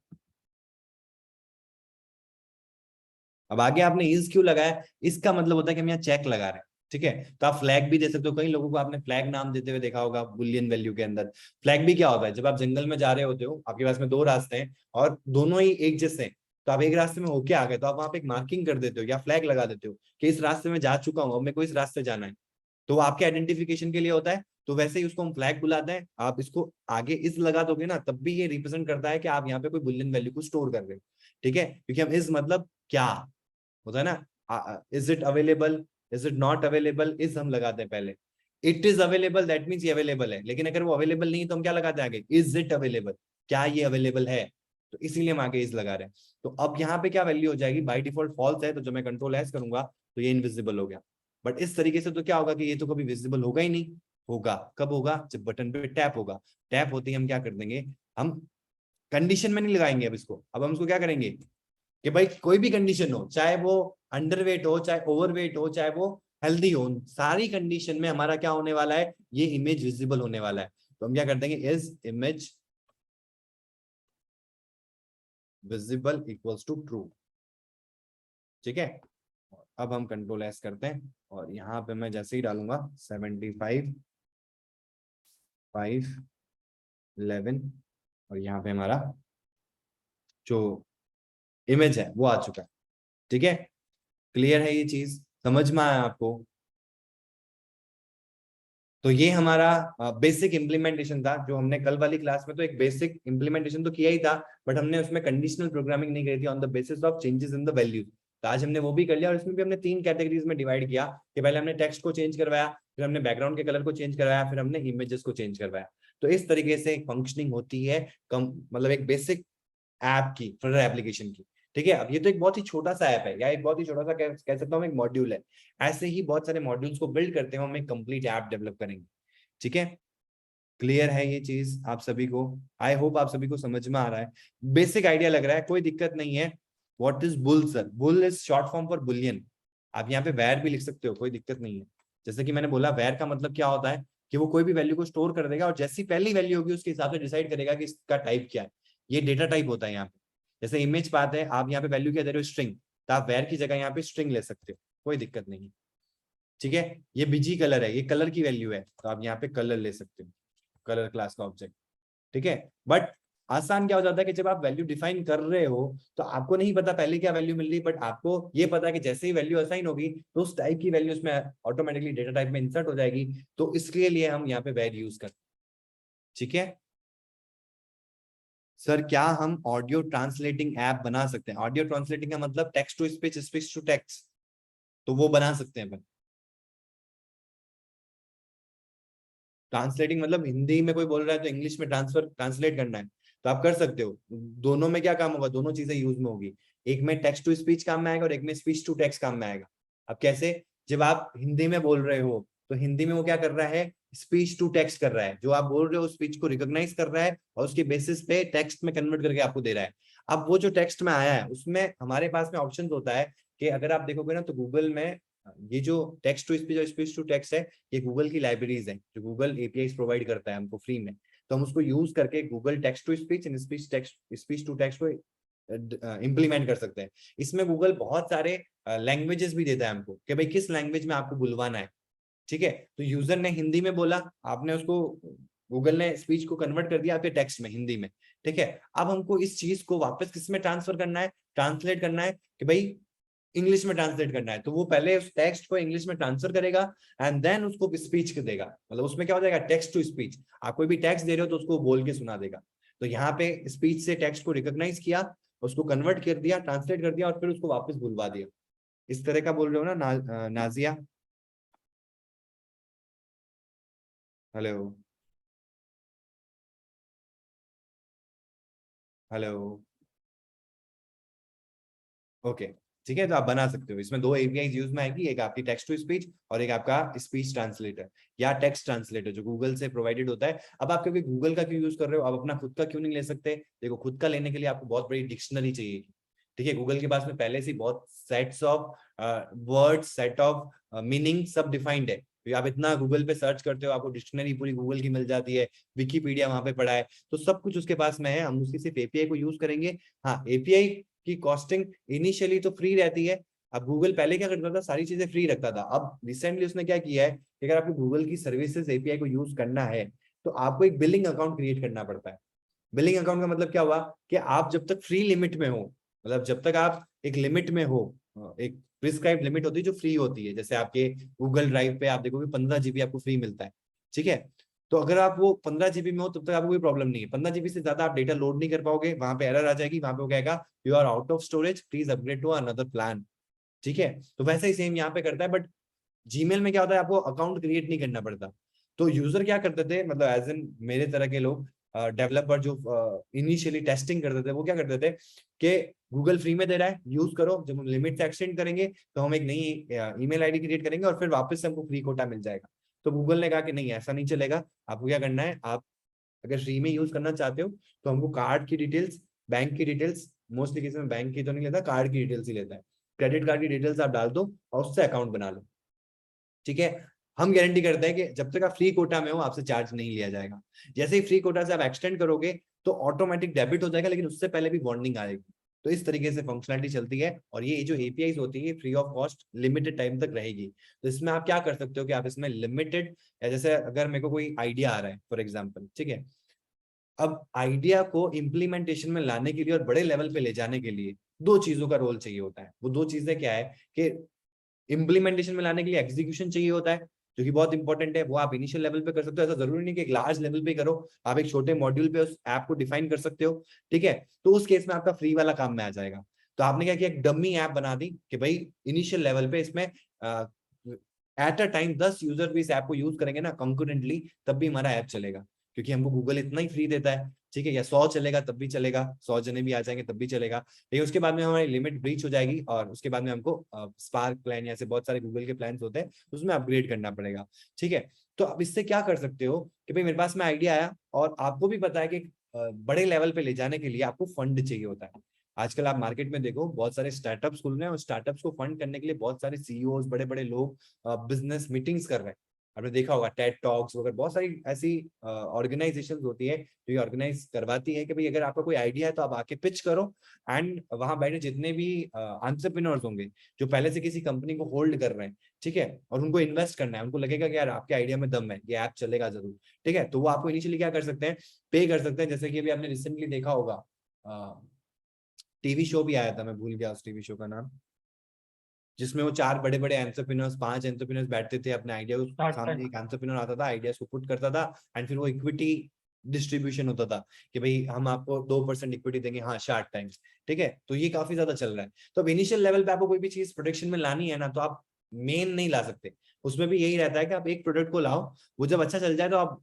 अब आगे आपने इज क्यों लगाया, इसका मतलब होता है कि हम यहाँ चेक लगा रहे हैं। ठीक है, तो आप फ्लैग भी दे सकते हो, कई लोगों को आपने फ्लैग नाम देते हुए देखा होगा बुलियन वैल्यू के अंदर। फ्लैग भी क्या होता है, जब आप जंगल में जा रहे होते हो, आपके पास में दो रास्ते हैं और दोनों ही एक जैसे हैं, तो आप एक रास्ते में होके आ गए, तो आप वहां पे एक मार्किंग कर देते हो या फ्लैग लगा देते हो कि इस रास्ते में जा चुका हूँ, अब मेरे को इस रास्ते जाना है। तो वो आपके आइडेंटिफिकेशन के लिए होता है। तो वैसे ही उसको हम फ्लैग बुलाते हैं। आप इसको आगे इस लगा दोगे ना, तब भी ये रिप्रेजेंट करता है कि आप यहाँ पे कोई बुलियन वैल्यू को स्टोर कर रहे हो। ठीक है, क्योंकि हम इस मतलब क्या होता है ना, is it available, is it not available, is हम लगाते हैं पहले। It is available, that means ये अवेलेबल है, लेकिन अगर वो अवेलेबल नहीं है तो हम क्या लगाते हैं आगे, इज इट अवेलेबल, क्या ये अवेलेबल है। तो इसीलिए हम आगे इज लगा रहे हैं। तो अब यहाँ पे क्या वैल्यू हो जाएगी, बाय डिफॉल्ट फॉल्स है, तो जब मैं कंट्रोल एस करूंगा तो ये इनविजिबल हो गया। बट इस तरीके से तो क्या होगा कि ये तो कभी विजिबल होगा ही नहीं। होगा कब होगा, जब बटन पे टैप होगा। टैप होते ही हम क्या कर देंगे, हम कंडीशन में नहीं लगाएंगे अब इसको। अब हम इसको क्या करेंगे कि भाई कोई भी कंडीशन हो, चाहे वो अंडरवेट हो, चाहे ओवरवेट हो, चाहे वो हेल्दी हो, सारी कंडीशन में हमारा क्या होने वाला है, ये इमेज विजिबल होने वाला है। तो हम क्या कर देंगे, is image visible equals to true. ठीक है, अब हम कंट्रोल एस करते हैं और यहाँ पे मैं जैसे ही डालूंगा 75 5 11, और यहाँ पे हमारा जो इमेज है वो आ चुका है। ठीक है, क्लियर है ये चीज, समझ में आया आपको? तो ये हमारा बेसिक इम्प्लीमेंटेशन था जो हमने कल वाली क्लास में, तो एक बेसिक इम्प्लीमेंटेशन तो किया ही था, बट हमने उसमें कंडीशनल प्रोग्रामिंग नहीं करी थी on the basis of changes in the value. तो आज हमने वो भी कर लिया, और इसमें भी हमने 3 कैटेगरीज में डिवाइड किया कि पहले हमने टेक्स्ट को चेंज करवाया, फिर हमने बैकग्राउंड के कलर को चेंज करवाया, फिर हमने इमेजेस को चेंज करवाया। तो इस तरीके से फंक्शनिंग होती है कम, मतलब एक बेसिक ऐप की, फ्लटर एप्लीकेशन की। ठीक है, अब ये तो एक बहुत ही छोटा सा ऐप है, या एक बहुत ही छोटा सा कह सकता हूँ एक मॉड्यूल है। ऐसे ही बहुत सारे मॉड्यूल्स को बिल्ड करते हुए हम एक कंप्लीट ऐप डेवलप करेंगे। ठीक है, क्लियर है ये चीज आप सभी को? आई होप आप सभी को समझ में आ रहा है, बेसिक आइडिया लग रहा है, कोई दिक्कत नहीं है। What is bull sir? Bull is short form for Boolean. आप यहाँ पे वैर भी लिख सकते हो, कोई दिक्कत नहीं है। जैसे कि मैंने बोला, वैर का मतलब क्या होता है कि वो कोई भी वैल्यू को स्टोर कर देगा, और जैसी पहली वैल्यू होगी उसके हिसाब से डिसाइड करेगा कि इसका टाइप क्या है। ये डेटा टाइप होता है यहाँ पे। जैसे इमेज पाते हैं, आप यहाँ पे वैल्यू क्या दे रहे हो? स्ट्रिंग। तो आप वैर की जगह यहाँ पे स्ट्रिंग ले सकते हो, कोई दिक्कत नहीं है। ठीक है, ये बीजी कलर है, ये कलर की वैल्यू है, तो आप यहाँ पे कलर ले सकते हो, कलर क्लास का ऑब्जेक्ट। ठीक है, बट आसान क्या हो जाता है कि जब आप वैल्यू डिफाइन कर रहे हो तो आपको नहीं पता पहले क्या वैल्यू मिल रही, बट आपको ये पता है कि जैसे ही वैल्यू असाइन होगी तो उस टाइप की वैल्यू उसमें ऑटोमेटिकली डेटा टाइप में इंसर्ट हो जाएगी। तो इसके लिए हम यहाँ पे वैर यूज करते हैं। ठीक है सर, क्या हम ऑडियो ट्रांसलेटिंग ऐप बना सकते हैं? ऑडियो ट्रांसलेटिंग का मतलब text to speech, speech to text, तो वो बना सकते हैं अपन। ट्रांसलेटिंग मतलब हिंदी में कोई बोल रहा है तो इंग्लिश में ट्रांसलेट करना है, तो आप कर सकते हो। दोनों में क्या काम होगा? दोनों चीजें यूज में होगी। एक में टेक्स्ट टू स्पीच काम में आएगा, और एक में स्पीच टू टेक्स्ट काम में आएगा। अब कैसे? जब आप हिंदी में बोल रहे हो तो हिंदी में वो क्या कर रहा है? स्पीच टू टेक्स्ट कर रहा है, जो आप बोल रहे हो स्पीच को रिकॉग्नाइज कर रहा है, और उसके बेसिस पे टेक्स्ट में कन्वर्ट करके आपको दे रहा है। अब वो जो टेक्स्ट में आया है उसमें हमारे पास में ऑप्शन होता है कि अगर आप देखोगे ना तो गूगल में ये जो टेक्स्ट टू स्पीच और स्पीच टू टेक्स्ट है, ये गूगल की लाइब्रेरीज है जो गूगल एपीआई प्रोवाइड करता है हमको फ्री में। तो हम उसको यूज करके Google text to speech and speech to text को इम्प्लीमेंट कर सकते हैं। इसमें गूगल बहुत सारे लैंग्वेजेस भी देता है हमको कि भाई किस लैंग्वेज में आपको बुलवाना है। ठीक है, तो यूजर ने हिंदी में बोला, आपने उसको, गूगल ने स्पीच को कन्वर्ट कर दिया आपके टेक्स्ट में, हिंदी में। ठीक है, अब हमको इस चीज को वापस किस में ट्रांसफर करना है? ट्रांसलेट करना है कि भाई इंग्लिश में ट्रांसलेट करना है, तो वो पहले उस टेक्स्ट को इंग्लिश में ट्रांसफर करेगा एंड देन उसको स्पीच को देगा। मतलब उसमें क्या हो जाएगा? Text to speech. आप कोई भी टेक्स्ट दे रहे हो तो उसको बोल के सुना देगा। तो यहाँ पे स्पीच से टेक्स्ट को रिकॉग्नाइज किया, उसको कन्वर्ट कर दिया, ट्रांसलेट कर दिया, और फिर उसको वापस बुलवा दिया। इस तरह का बोल रहे हो ना नाजिया? हेलो? हेलो? ओके, ठीक है, तो आप बना सकते हो। इसमें 2 एपीआई यूज में आएगी, एक आपकी टेक्स्ट टू स्पीच और एक आपका स्पीच ट्रांसलेटर या टेक्स्ट ट्रांसलेटर जो गूगल से प्रोवाइडेड होता है। अब आप कभी गूगल का क्यों यूज कर रहे हो? आप अपना खुद का क्यों नहीं ले सकते? देखो, खुद का लेने के लिए आपको बहुत बड़ी डिक्शनरी चाहिए। ठीक है, गूगल के पास में पहले से बहुत sets of words, set of meaning सब डिफाइंड है। तो आप इतना गूगल पे सर्च करते हो, आपको डिक्शनरी पूरी गूगल की मिल जाती है, विकीपीडिया वहां पे पड़ा है, तो सब कुछ उसके पास में है। हम उसकी सिर्फ एपीआई को यूज करेंगे। हाँ, एपीआई की कॉस्टिंग इनिशियली तो फ्री रहती है। अब गूगल पहले क्या करता था? सारी चीजें फ्री रखता था। अब रिसेंटली उसने क्या किया है कि अगर आपको गूगल की सर्विसेज एपीआई को यूज करना है तो आपको एक बिलिंग अकाउंट क्रिएट करना पड़ता है। बिलिंग अकाउंट का मतलब क्या हुआ कि आप जब तक फ्री लिमिट में हो, मतलब जब तक आप एक लिमिट में हो, एक प्रिस्क्राइब लिमिट होती है जो फ्री होती है। जैसे आपके गूगल ड्राइव पे आप देखोगे 15 GB आपको फ्री मिलता है। ठीक है, तो अगर आप वो 15 GB में हो तब तक आपको कोई प्रॉब्लम नहीं है। 15 GB से ज्यादा आप डेटा लोड नहीं कर पाओगे, वहां पे एरर आ जाएगी, वहां पे वो कहेगा you are out of storage, please upgrade to another plan. ठीक है, तो वैसे ही सेम यहाँ पे करता है, बट जीमेल में क्या होता है? आपको अकाउंट क्रिएट नहीं करना पड़ता। तो यूजर क्या करते थे, मतलब एज एन मेरे तरह के लोग, डेवलपर जो इनिशियली टेस्टिंग करते थे, वो क्या करते थे कि गूगल फ्री में दे रहा है, यूज करो, जब हम लिमिट से एक्सटेंड करेंगे तो हम एक नई ईमेल आईडी क्रिएट करेंगे और फिर वापस से हमको फ्री कोटा मिल जाएगा। तो गूगल ने कहा कि नहीं, ऐसा नहीं चलेगा। आपको क्या करना है, आप अगर फ्री में यूज करना चाहते हो तो हमको कार्ड की डिटेल्स, बैंक की डिटेल्स, मोस्टली केस में बैंक की तो नहीं लेता, कार्ड की डिटेल्स ही लेता है। क्रेडिट कार्ड की डिटेल्स आप डाल दो और उससे अकाउंट बना लो। ठीक है, हम गारंटी करते हैं कि जब तक आप फ्री कोटा में हो आपसे चार्ज नहीं लिया जाएगा। जैसे ही फ्री कोटा से आप एक्सटेंड करोगे तो ऑटोमेटिक डेबिट हो जाएगा, लेकिन उससे पहले भी वार्निंग आएगी। तो इस तरीके से फंक्शनलिटी चलती है, और ये जो एपीआई होती है free of cost limited time तक रहेगी। तो इसमें आप क्या कर सकते हो कि आप इसमें लिमिटेड, या जैसे अगर मेरे को कोई आइडिया आ रहा है फॉर एग्जाम्पल, ठीक है, अब आइडिया को इम्प्लीमेंटेशन में लाने के लिए और बड़े लेवल पे ले जाने के लिए दो चीजों का रोल चाहिए होता है। वो दो चीजें क्या है कि इम्प्लीमेंटेशन में लाने के लिए एग्जीक्यूशन चाहिए होता है, जो कि बहुत इंपॉर्टेंट है। वो आप इनिशियल लेवल पे कर सकते हो, ऐसा जरूरी नहीं कि एक लार्ज लेवल पे करो, आप एक छोटे मॉड्यूल पे उस ऐप को डिफाइन कर सकते हो, ठीक है। तो उस केस में आपका फ्री वाला काम में आ जाएगा। तो आपने क्या किया, एक डमी ऐप बना दी कि भाई इनिशियल लेवल पे इसमें एट अ टाइम 10 यूजर भी इस ऐप को यूज करेंगे ना कंकरेंटली, तब भी हमारा ऐप चलेगा, क्योंकि हमको गूगल इतना ही फ्री देता है, ठीक है। या 100 चलेगा तब भी चलेगा, 100 जने भी आ जाएंगे तब भी चलेगा। लेकिन उसके बाद में हमारी लिमिट ब्रीच हो जाएगी और उसके बाद में हमको स्पार्क प्लान, ऐसे बहुत सारे गूगल के प्लान होते हैं, उसमें अपग्रेड करना पड़ेगा, ठीक है। तो अब इससे क्या कर सकते हो कि भाई मेरे पास में आइडिया आया और आपको भी पता है कि बड़े लेवल पे ले जाने के लिए आपको फंड चाहिए होता है। आजकल आप मार्केट में देखो बहुत सारे स्टार्टअप्स खुल रहे हैं और स्टार्टअप्स को फंड करने के लिए बहुत सारे सीईओज, बड़े बड़े लोग बिजनेस मीटिंग्स कर रहे हैं। आपने देखा होगा टेड टॉक्स वगैरह, बहुत सारी ऐसी ऑर्गेनाइजेशंस होती है जो ये ऑर्गेनाइज करवाती है कि भाई अगर आपका कोई आइडिया है तो आप आके पिच करो। एंड वहां बैठे जितने भी एंटरप्रेन्योर्स होंगे जो पहले से किसी कंपनी को होल्ड कर रहे हैं, ठीक है, और उनको इन्वेस्ट करना है, उनको लगेगा कि यार आपके आइडिया में दम है, ये ऐप चलेगा जरूर, ठीक है, तो वो आपको इनिशियली क्या कर सकते हैं, पे कर सकते हैं। जैसे कि अभी आपने रिसेंटली देखा होगा, टीवी शो भी आया था, मैं भूल गया उस टीवी शो का नाम, जिसमें वो चार बड़े बड़े एंटरप्रेन्योर्स, 5 एंटरप्रेन्योर्स बैठते थे, अपने आइडिया को शार्क सामने टैंक। एक एंटरप्रेन्योर आता था, आइडियाज को पुट करता था, एंड फिर वो इक्विटी डिस्ट्रीब्यूशन होता था कि भाई हम आपको 2% इक्विटी देंगे, हाँ शार्क टैंक, ठीक है। तो ये काफी ज्यादा चल रहा है। तो अब इनिशियल लेवल पे आपको कोई भी चीज प्रोडक्शन में लानी है ना, तो आप मेन नहीं ला सकते, उसमें भी यही रहता है कि आप एक प्रोडक्ट को लाओ, वो जब अच्छा चल जाए तो आप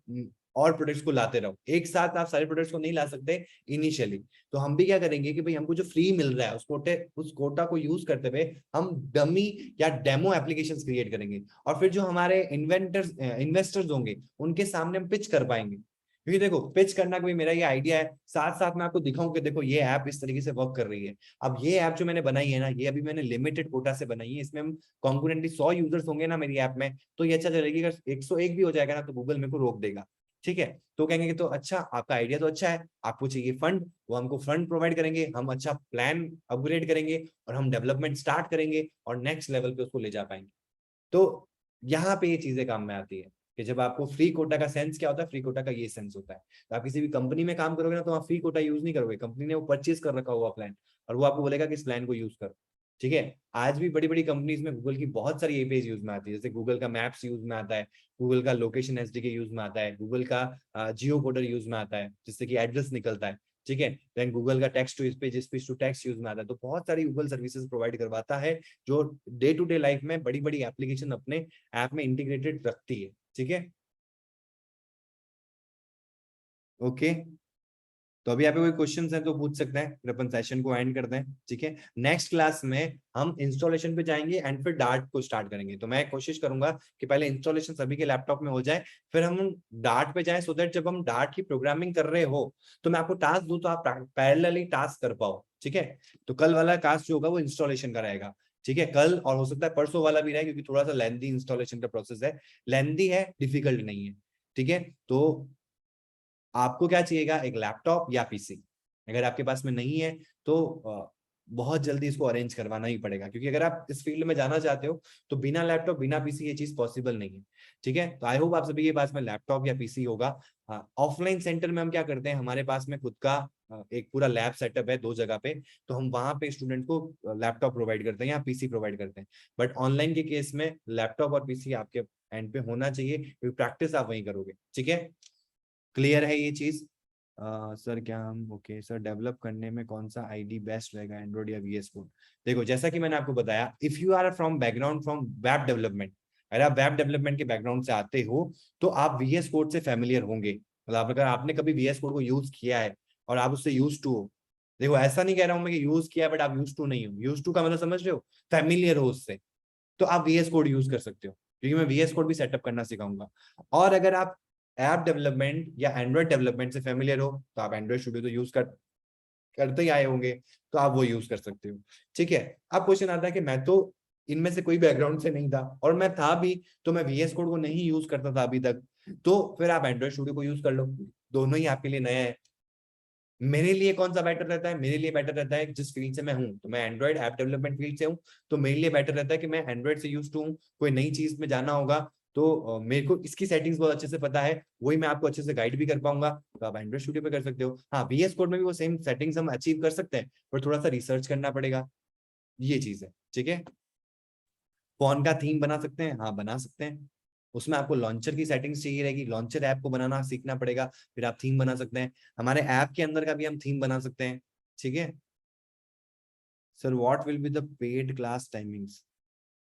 और प्रोडक्ट्स को लाते रहो, एक साथ आप सारे प्रोडक्ट्स को नहीं ला सकते इनिशियली। तो हम भी क्या करेंगे कि भाई हमको जो फ्री मिल रहा है उस कोटा को यूज करते हुए हम डमी या डेमो एप्लीकेशंस क्रिएट करेंगे, और फिर जो हमारे इन्वेस्टर्स होंगे उनके सामने हम पिच कर पाएंगे। क्योंकि देखो पिच करना कोई मेरा ये आइडिया है, साथ साथ मैं आपको दिखाऊं कि देखो ये ऐप इस तरीके से वर्क कर रही है। अब ये ऐप जो मैंने बनाई है ना, ये अभी मैंने लिमिटेड कोटा से बनाई है, इसमें हम कॉन्करेंटली 100 यूजर्स होंगे ना मेरी ऐप में, तो ये अच्छा चलेगी। अगर 101 भी हो जाएगा ना तो गूगल मेरे को रोक देगा, ठीक है। तो कहेंगे कि तो अच्छा आपका आइडिया तो अच्छा है, आपको चाहिए फंड, वो हमको फंड प्रोवाइड करेंगे, हम अच्छा प्लान अपग्रेड करेंगे और हम डेवलपमेंट स्टार्ट करेंगे और नेक्स्ट लेवल पे उसको ले जा पाएंगे। तो यहाँ पे ये चीजें काम में आती है कि जब आपको फ्री कोटा का सेंस क्या होता है, फ्री कोटा का ये सेंस होता है। तो आप किसी भी कंपनी में काम करोगे ना, तो आप फ्री कोटा यूज नहीं करोगे, कंपनी ने वो परचेज कर रखा हुआ प्लान, और वो आपको बोलेगा कि इस प्लान को यूज करो, ठीक है। आज भी बड़ी बड़ी कंपनीज में गूगल की बहुत सारी एपीआई यूज में आती है, जैसे गूगल का मैप्स यूज में आता है, गूगल का लोकेशन एसडीके यूज में आता है, गूगल का जियो कोडर यूज में आता है जिससे कि एड्रेस निकलता है, ठीक है। देन गूगल का text to speech, speech to text use में आता है। तो बहुत सारी गूगल सर्विसेज प्रोवाइड करवाता है जो डे टू डे लाइफ में बड़ी बड़ी एप्लीकेशन अपने ऐप में इंटीग्रेटेड रखती है, ठीक है। ओके, तो अभी यहाँ पे कोई क्वेश्चंस हैं तो पूछ सकते हैं, फिर अपन सेशन को एंड करते हैं, ठीक है। नेक्स्ट क्लास में हम इंस्टॉलेशन पे जाएंगे एंड फिर डार्ट को स्टार्ट करेंगे। तो मैं कोशिश करूंगा कि पहले इंस्टॉलेशन सभी के लैपटॉप में हो जाए, फिर हम डार्ट पे जाएं, सो दैट जब हम डार्ट की प्रोग्रामिंग कर रहे हो तो मैं आपको टास्क दूं तो आप पैरेलली टास्क कर पाओ, ठीक है। तो कल वाला टास्क जो होगा वो इंस्टॉलेशन का रहेगा, ठीक है। कल और हो सकता है परसों वाला भी रहे, क्योंकि थोड़ा सा लेंथी इंस्टॉलेशन का प्रोसेस है, लेंथी है, डिफिकल्ट नहीं है, ठीक है। तो आपको क्या चाहिएगा, एक लैपटॉप या पीसी। अगर आपके पास में नहीं है तो बहुत जल्दी इसको अरेंज करवाना ही पड़ेगा, क्योंकि अगर आप इस फील्ड में जाना चाहते हो तो बिना लैपटॉप बिना पीसी ये चीज पॉसिबल नहीं है, ठीक है। तो आई होप आप सभी के पास में लैपटॉप या पीसी होगा। ऑफलाइन सेंटर में हम क्या करते हैं, हमारे पास में खुद का एक पूरा लैब सेटअप है 2 जगह पे, तो हम वहां पे स्टूडेंट को लैपटॉप प्रोवाइड करते हैं या पीसी प्रोवाइड करते हैं। बट ऑनलाइन के केस में लैपटॉप और पीसी आपके एंड पे होना चाहिए, क्योंकि प्रैक्टिस आप वहीं करोगे, ठीक है। क्लियर है ये चीज। सर क्या हम ओके सर डेवलप करने में कौन सा आईडी बेस्ट रहेगा, एंड्रॉइड या वीएस कोड। देखो जैसा कि मैंने आपको बताया, if you are from background from web development, अगर आप वेब डेवलपमेंट के बैकग्राउंड से आते हो तो आप वीएस कोड से फेमिलियर होंगे। मतलब अगर आपने कभी वीएस कोड को यूज किया है और आप उससे यूज टू हो, देखो ऐसा नहीं कह रहा हूं मैं कि यूज किया बट आप यूज टू नहीं हो, यूज टू का मतलब समझ रहे हो, फेमिलियर हो उससे, तो आप वीएस कोड यूज कर सकते हो, क्योंकि मैं वीएस कोड भी सेटअप करना सिखाऊंगा। और अगर आप ऐप डेवलपमेंट या एंड्रॉइड डेवलपमेंट से फेमिलियर हो तो आप एंड्रॉइड स्टूडियो तो यूज करते ही आए होंगे, तो आप वो यूज कर सकते हो, ठीक है। अब क्वेश्चन आता है कि मैं तो इनमें से कोई बैकग्राउंड से नहीं था, और मैं था भी तो मैं वीएस कोड को नहीं यूज करता था अभी तक, तो फिर आप एंड्रॉइड स्टूडियो को यूज कर लो, दोनों ही आपके लिए नया है। मेरे लिए कौन सा बेटर रहता है, मेरे लिए बेटर रहता है जिस फील्ड से मैं हूं, तो मैं एंड्रॉइड ऐप डेवलपमेंट फील्ड से हूं, तो मेरे लिए बेटर रहता है कि मैं एंड्रॉइड से यूज टू हूं, कोई नई चीज में जाना होगा तो मेरे को इसकी सेटिंग्स बहुत अच्छे से पता है, वही मैं आपको अच्छे से गाइड भी कर पाऊंगा, तो आप एंड्रॉइड स्टूडियो पे कर सकते हो। हाँ, VS कोड में भी वो सेम सेटिंग्स हम अचीव कर सकते हैं, पर थोड़ा सा रिसर्च करना पड़ेगा, ये चीज है। ठीक है, फोन का थीम बना सकते हैं, हाँ बना सकते हैं। उसमें आपको लॉन्चर की सेटिंग्स चाहिए रहेगी, लॉन्चर ऐप को बनाना सीखना पड़ेगा, फिर आप थीम बना सकते हैं। हमारे ऐप के अंदर का भी हम थीम बना सकते हैं। ठीक है sir, what will be the paid class timings?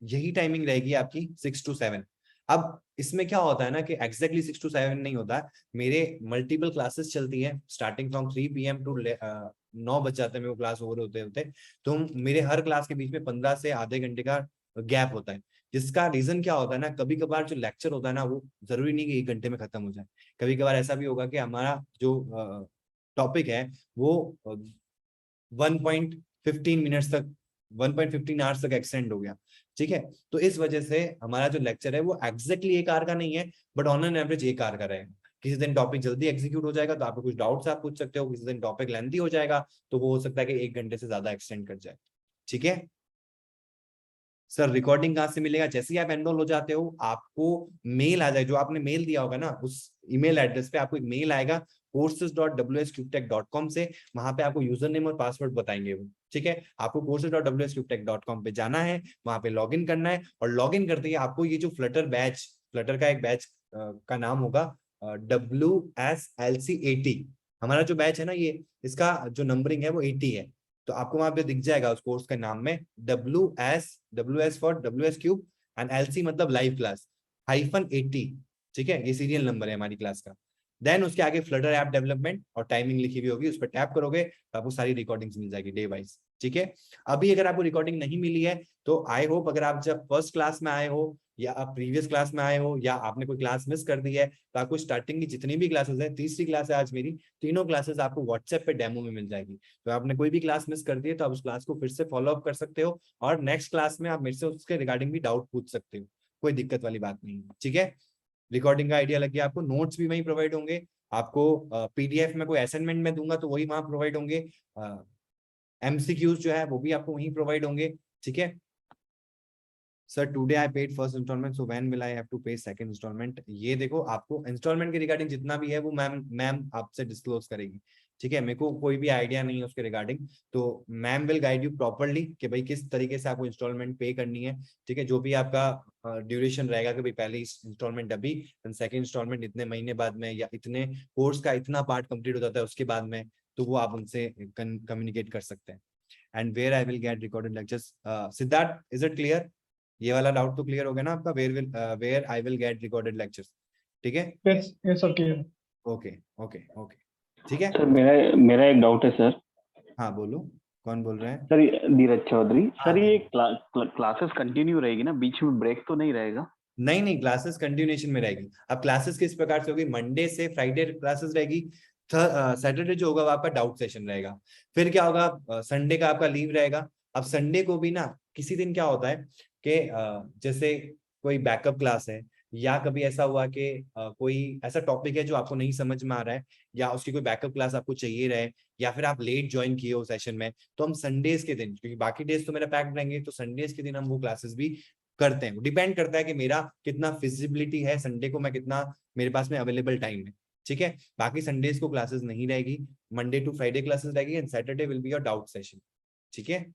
यही टाइमिंग रहेगी आपकी 6 to 7। अब इसमें क्या होता है ना कि एग्जैक्टली 6 to 7 नहीं होता है, मेरे मल्टीपल क्लासेस चलती है स्टार्टिंग फ्रॉम 3 PM टू 9 बज जाते हैं मेरे को क्लास ओवर होते होते। तो मेरे हर क्लास के बीच में 15 से आधे घंटे का गैप होता है, जिसका रीजन क्या होता है ना, कभी कभार जो लेक्चर होता है ना वो जरूरी नहीं कि 1 घंटे में खत्म हो जाए। कभी कभार ऐसा भी होगा कि हमारा जो टॉपिक है वो 1.15 मिनट्स तक, 1.15 आवर्स तक एक्सटेंड हो गया। ठीक है, तो इस वजह से हमारा जो लेक्चर है वो एग्जैक्टली 1 आवर का नहीं है, but on an average 1 hour का रहेगा। किसी दिन टॉपिक जल्दी एग्जीक्यूट हो जाएगा तो आपको कुछ डाउट्स आप पूछ सकते हो, किसी दिन टॉपिक लेंथी हो जाएगा तो वो हो सकता है कि 1 घंटे से ज्यादा एक्सटेंड कर जाए। ठीक है सर, रिकॉर्डिंग कहाँ से मिलेगा? जैसे ही आप एनरोल हो जाते हो आपको मेल आ जाए, जो आपने मेल दिया होगा ना उस ईमेल एड्रेस पे आपको एक मेल आएगा courses.wscubetech.com से। वहां पे आपको यूजर नेम और पासवर्ड बताएंगे वो। ठीक है, आपको courses.wscubetech.com पे जाना है, वहां पे लॉगिन करना है, और लॉगिन करते ही आपको ये जो फ्लटर का एक बैच का नाम होगा WSLC80। हमारा जो बैच है ना ये, इसका जो नंबरिंग है वो 80 है। तो आपको वहां पे दिख जाएगा उस कोर्स के नाम में WS for WS cube and LC मतलब लाइव क्लास -80। ठीक है, ये सीरियल नंबर है हमारी क्लास का। देन उसके आगे फ्लटर ऐप डेवलपमेंट और टाइमिंग लिखी हुई होगी, उस पर टैप करोगे तो आपको सारी रिकॉर्डिंग्स मिल जाएगी डे वाइज। ठीक है, अभी अगर आपको रिकॉर्डिंग नहीं मिली है तो आई होप अगर आप जब फर्स्ट क्लास में आए हो या आप प्रीवियस क्लास में आए हो या आपने कोई क्लास मिस कर दी है, तो आपको स्टार्टिंग की जितनी भी क्लासेस है, तीसरी क्लास है आज मेरी, तीनों क्लासेस आपको व्हाट्सएप पे डेमो में मिल जाएगी। तो आपने कोई भी क्लास मिस कर दी है तो आप उस क्लास को फिर से फॉलो अप कर सकते हो, और नेक्स्ट क्लास में आप मेरे से उसके रिगार्डिंग भी डाउट पूछ सकते हो, कोई दिक्कत वाली बात नहीं है। ठीक है, रिकॉर्डिंग का आइडिया लग गया आपको, नोट्स भी वहीं प्रोवाइड होंगे आपको, PDF में कोई असाइनमेंट में दूंगा तो वही वहां प्रोवाइड होंगे, MCQs जो है वो भी आपको वहीं प्रोवाइड होंगे। ठीक है sir, today I paid first installment, so when will I have to pay second installment? ये देखो, आपको इंस्टॉलमेंट के रिगार्डिंग जितना भी है वो मैम आपसे डिस्क्लोज करेगी। ठीक है, मेरे को कोई भी आइडिया नहीं है उसके रिगार्डिंग, तो ma'am will guide you properly कि भाई किस तरीके से आपको इंस्टॉलमेंट पे करनी है। ठीक है, जो भी आपका ड्यूरेशन रहेगा कि भाई पहली इंस्टॉलमेंट अभी, सेकंड इंस्टॉलमेंट इतने महीने बाद में, या इतने कोर्स का इतना पार्ट कंप्लीट हो जाता है उसके बाद में, तो वो आप उनसे कम्युनिकेट कर सकते हैं। And where I will get recorded lectures? Siddharth, is it clear? ये वाला डाउट तो क्लियर हो गया ना आपका, where I will get recorded lectures? ठीक है, yes yes sir, clear. Okay okay okay, ठीक है। सर मेरा मेरा एक डाउट है सर। हाँ बोलो, कौन बोल रहे हैं? सर धीरज चौधरी हाँ सर, ये क्लासेस कंटिन्यू रहेगी ना, बीच में ब्रेक तो नहीं रहेगा? नहीं नहीं, क्लासेस कंटिन्यूएशन में रहेगी। अब क्लासेस किस प्रकार से होगी? मंडे से फ्राइडे क्लासेस रहेगी, सैटरडे जो होगा वो आपका डाउट सेशन रहेगा। फिर क्या होगा, संडे का आपका लीव रहेगा। अब संडे को भी ना किसी दिन क्या होता है कि जैसे कोई बैकअप क्लास है, या कभी ऐसा हुआ कि कोई ऐसा टॉपिक है जो आपको नहीं समझ में आ रहा है, या उसकी कोई बैकअप क्लास आपको चाहिए रहे, या फिर आप लेट ज्वाइन किए हो सेशन में, तो हम संडेज के दिन, क्योंकि बाकी डेज तो मेरा पैक्ड रहेंगे, तो संडेज के दिन हम वो क्लासेस भी करते हैं। डिपेंड करता है कि मेरा कितना फिजिबिलिटी है संडे को, मैं कितना, मेरे पास में अवेलेबल टाइम है। ठीक है, बाकी संडेज को क्लासेस नहीं रहेगी, मंडे टू फ्राइडे क्लासेस रहेगी, and Saturday will be your doubt session. ठीक है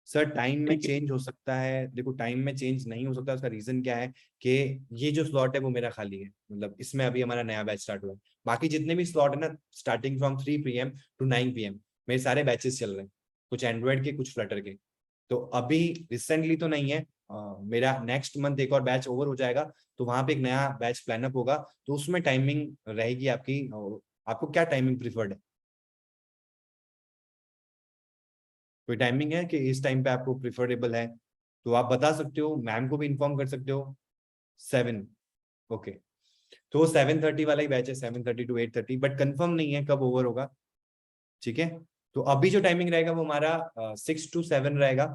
सर, टाइम में चेंज हो सकता है? देखो, टाइम में चेंज नहीं हो सकता, उसका रीजन क्या है कि ये जो स्लॉट है वो मेरा खाली है, मतलब इसमें अभी हमारा नया बैच स्टार्ट हुआ है। बाकी जितने भी स्लॉट है ना, starting from 3 PM to 9 PM, मेरे सारे बैचेस चल रहे हैं, कुछ एंड्रॉइड के कुछ फ्लटर के। तो अभी रिसेंटली तो नहीं है, मेरा नेक्स्ट मंथ एक और बैच ओवर हो जाएगा, तो वहां पे एक नया बैच प्लान अप होगा, तो उसमें टाइमिंग रहेगी आपकी। आपको क्या टाइमिंग प्रिफर्ड है? कोई टाइमिंग है कि इस टाइम पे आपको प्रिफरेबल है? तो आप बता सकते हो, मैम को भी इन्फॉर्म कर सकते हो। 7, ओके, तो 7:30 वाला ही बैच है, 7:30 to 8:30, बट कंफर्म नहीं है कब ओवर होगा। ठीक है, तो अभी जो टाइमिंग रहेगा वो हमारा 6 to 7 रहेगा।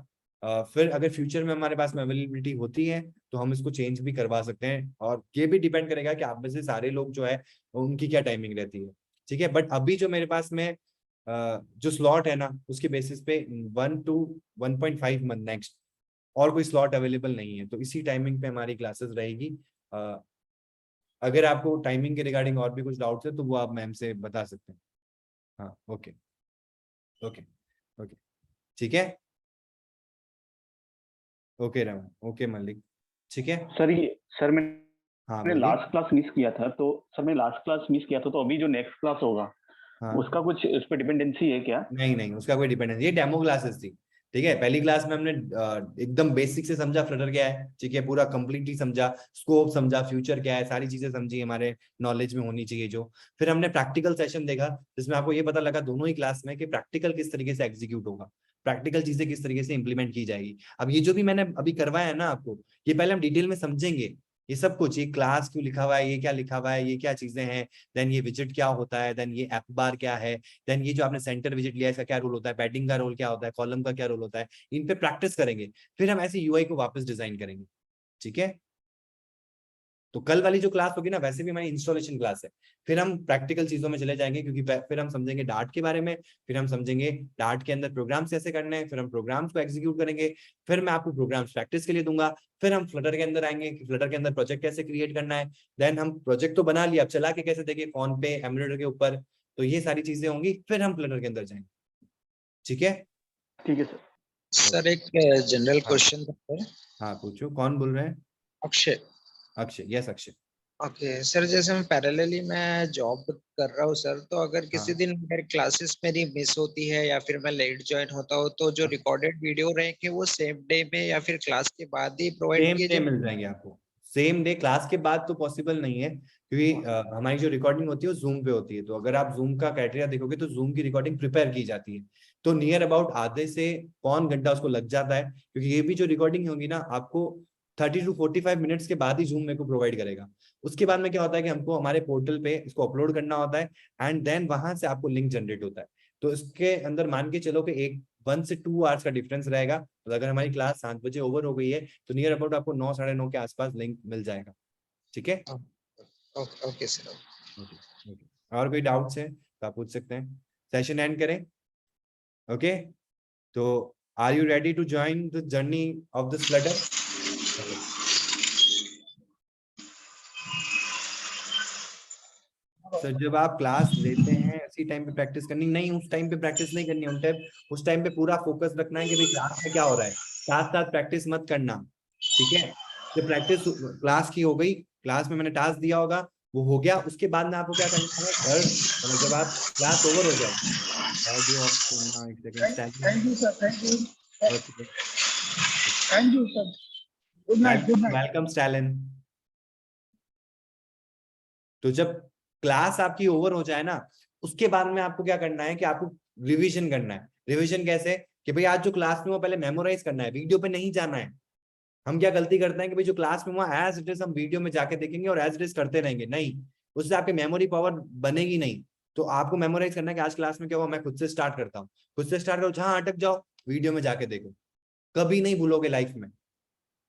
फिर अगर फ्यूचर में हमारे पास में अवेलेबिलिटी होती है तो हम इसको चेंज भी करवा सकते हैं, और ये भी डिपेंड करेगा कि आप में से सारे लोग जो है उनकी क्या टाइमिंग रहती है। ठीक है, बट अभी जो मेरे पास में जो स्लॉट है ना, उसके बेसिस पे 1 to 1.5 मंथ नेक्स्ट और कोई स्लॉट अवेलेबल नहीं है, तो इसी टाइमिंग पे हमारी क्लासेस रहेगी। अगर आपको टाइमिंग के रिगार्डिंग और भी कुछ डाउट्स है तो वो आप मैम से बता सकते हैं। हाँ, ओके ओके ओके, ठीक है, ओके रमन, ओके मलिक, ठीक है। सर हाँ मैंने बोलिए। लास्ट क्लास मिस किया था, तो सर मैं लास्ट क्लास मिस किया था, तो अभी जो नेक्स्ट क्लास होगा हाँ, उसका कुछ उस पर डिपेंडेंसी है क्या? नहीं नहीं, उसका कोई डिपेंडेंस, ये डेमो क्लासेस थी, ठीक है। पहली क्लास में हमने एकदम बेसिक से समझा फ्लटर क्या है, ठीक है, पूरा कंप्लीटली समझा, स्कोप समझा, फ्यूचर क्या है, सारी चीजें समझी हमारे नॉलेज में होनी चाहिए जो। फिर हमने प्रैक्टिकल सेशन देखा, जिसमें आपको ये पता लगा दोनों ही क्लास में कि प्रैक्टिकल किस तरीके से एग्जीक्यूट होगा, प्रैक्टिकल चीजें किस तरीके से इंप्लीमेंट की जाएगी। अब ये जो भी मैंने अभी करवाया है ना आपको, ये पहले हम डिटेल में समझेंगे, ये सब कुछ, ये क्लास क्यों लिखा हुआ है, ये क्या लिखा हुआ है, ये क्या चीजें हैं, देन ये विजिट क्या होता है, देन ये एप बार क्या है, देन ये जो आपने सेंटर विजिट लिया है इसका क्या रोल होता है, पैडिंग का रोल क्या होता है, कॉलम का क्या रोल होता है, इन पे प्रैक्टिस करेंगे। फिर हम ऐसे यूआई को वापस डिजाइन करेंगे, ठीक है। तो कल वाली जो क्लास होगी ना, वैसे भी हमारी इंस्टॉलेशन क्लास है। फिर हम प्रैक्टिकल चीजों में चले जाएंगे, क्योंकि फिर हम समझेंगे डार्ट के बारे में, फिर हम समझेंगे डार्ट के अंदर प्रोग्राम्स कैसे करने हैं, फिर हम प्रोग्राम्स को एग्जीक्यूट करेंगे, फिर मैं आपको प्रोग्राम्स प्रैक्टिस के लिए दूंगा। फिर हम फ्लटर के अंदर आएंगे कि फ्लटर के अंदर प्रोजेक्ट कैसे क्रिएट करना है। देन हम प्रोजेक्ट तो बना लिया, अब चला के कैसे देंगे फोन पे, एमुलेटर के ऊपर, तो ये सारी चीजें होंगी, फिर हम फ्लटर के अंदर जाएंगे, ठीक है। ठीक है सर। सर एक जनरल हाँ क्वेश्चन था सर। हाँ, पूछो, कौन बोल रहे हैं? Akshay. Akshay, yes Akshay. Okay sir, जैसे मैं पैरेलली मैं जॉब कर रहा हूँ सर, तो अगर किसी हाँ दिन मेरी क्लासेस मेरी मिस होती है या फिर मैं लेट ज्वाइन होता हूँ, तो जो रिकॉर्डेड वीडियो रहेंगे वो सेम डे में या फिर क्लास के बाद ही प्रोवाइड सेम किए डे जाए? मिल जाएंगे आपको, सेम डे। क्लास के बाद तो पॉसिबल नहीं है, क्योंकि हमारी जो रिकॉर्डिंग होती है वो जूम पे होती है, तो अगर आप जूम का क्राइटेरिया देखोगे तो जूम की रिकॉर्डिंग प्रिपेयर की जाती है, तो नियर अबाउट आधे से पौन घंटा उसको लग जाता है, क्योंकि ये भी जो रिकॉर्डिंग होगी ना आपको 30 to 45 मिनट्स के बाद ही जूम मेरे को प्रोवाइड करेगा। उसके बाद में क्या होता है कि हमको हमारे पोर्टल पे इसको अपलोड करना होता है, एंड देन वहां से आपको लिंक जनरेट होता है। तो इसके अंदर मान के चलो कि 1 से 2 आवर्स का डिफरेंस रहेगा। तो अगर हमारी क्लास 7 बजे ओवर हो गई है तो नियर अबाउट आपको 9 साढ़े 9 के आसपास लिंक मिल जाएगा, ठीक है। Okay okay sir. Okay okay, और कोई डाउट्स है तो आप पूछ सकते हैं, सेशन एंड करें। ओके, तो are you ready to join the journey of this Flutter? Okay, sir जब आप क्लास लेते हैं उसी टाइम पे प्रैक्टिस करनी नहीं, उस टाइम पे प्रैक्टिस नहीं करनी, उस टाइम पे पूरा फोकस रखना है कि भाई क्लास में क्या हो रहा है, साथ साथ प्रैक्टिस मत करना, ठीक है। जब प्रैक्टिस क्लास की हो गई, क्लास में मैंने टास्क दिया होगा वो हो गया, उसके बाद में आपको क्या करना है, घर मतलब जब आप क्लास ओवर हो जाए, ऑडियो ऑप्शन, एक second, Thank you, sir. Thank you. Okay, Thank you, sir. Good night. Good night. Welcome Stalin. तो जब क्लास आपकी ओवर हो जाए ना, उसके बाद में आपको क्या करना है कि आपको रिवीजन करना है। रिवीजन कैसे, कि भाई आज जो क्लास में वो पहले मेमोराइज करना है, वीडियो पे नहीं जाना है। हम क्या गलती करते हैं कि भाई जो क्लास में हुआ एज इट इज हम वीडियो में जाके देखेंगे और एज इट इज करते रहेंगे, नहीं, उससे आपकी मेमोरी पावर बनेगी नहीं। तो आपको मेमोराइज करना है कि आज क्लास में क्या हुआ, मैं खुद से स्टार्ट करता हूँ, खुद से स्टार्ट करो, जहां अटक जाओ वीडियो में जाके देखो, कभी नहीं भूलोगे लाइफ में,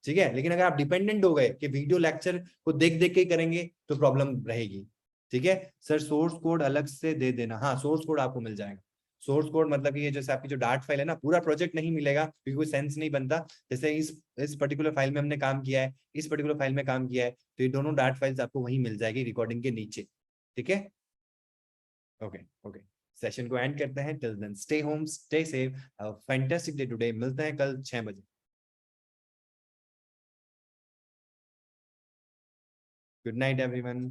ठीक है। लेकिन अगर आप डिपेंडेंट हो गए कि वीडियो लेक्चर को देख देख के ही करेंगे तो प्रॉब्लम रहेगी, ठीक है। सर सोर्स कोड अलग से दे देना, हाँ सोर्स कोड आपको मिल जाएगा। सोर्स कोड मतलब कि ये जैसे आपकी जो डार्ट फाइल है ना, पूरा प्रोजेक्ट नहीं मिलेगा क्योंकि कोई सेंस नहीं बनता। जैसे इस पर्टिकुलर फाइल में हमने काम किया है, इस पर्टिकुलर फाइल में काम किया है, तो ये दोनों डार्ट फाइल्स आपको वहीं मिल जाएगी रिकॉर्डिंग के नीचे, ठीक है। ओके ओके, सेशन को एंड करते हैं। Till then stay home, stay safe, fantastic day today. मिलते हैं कल 6 बजे। Good night everyone.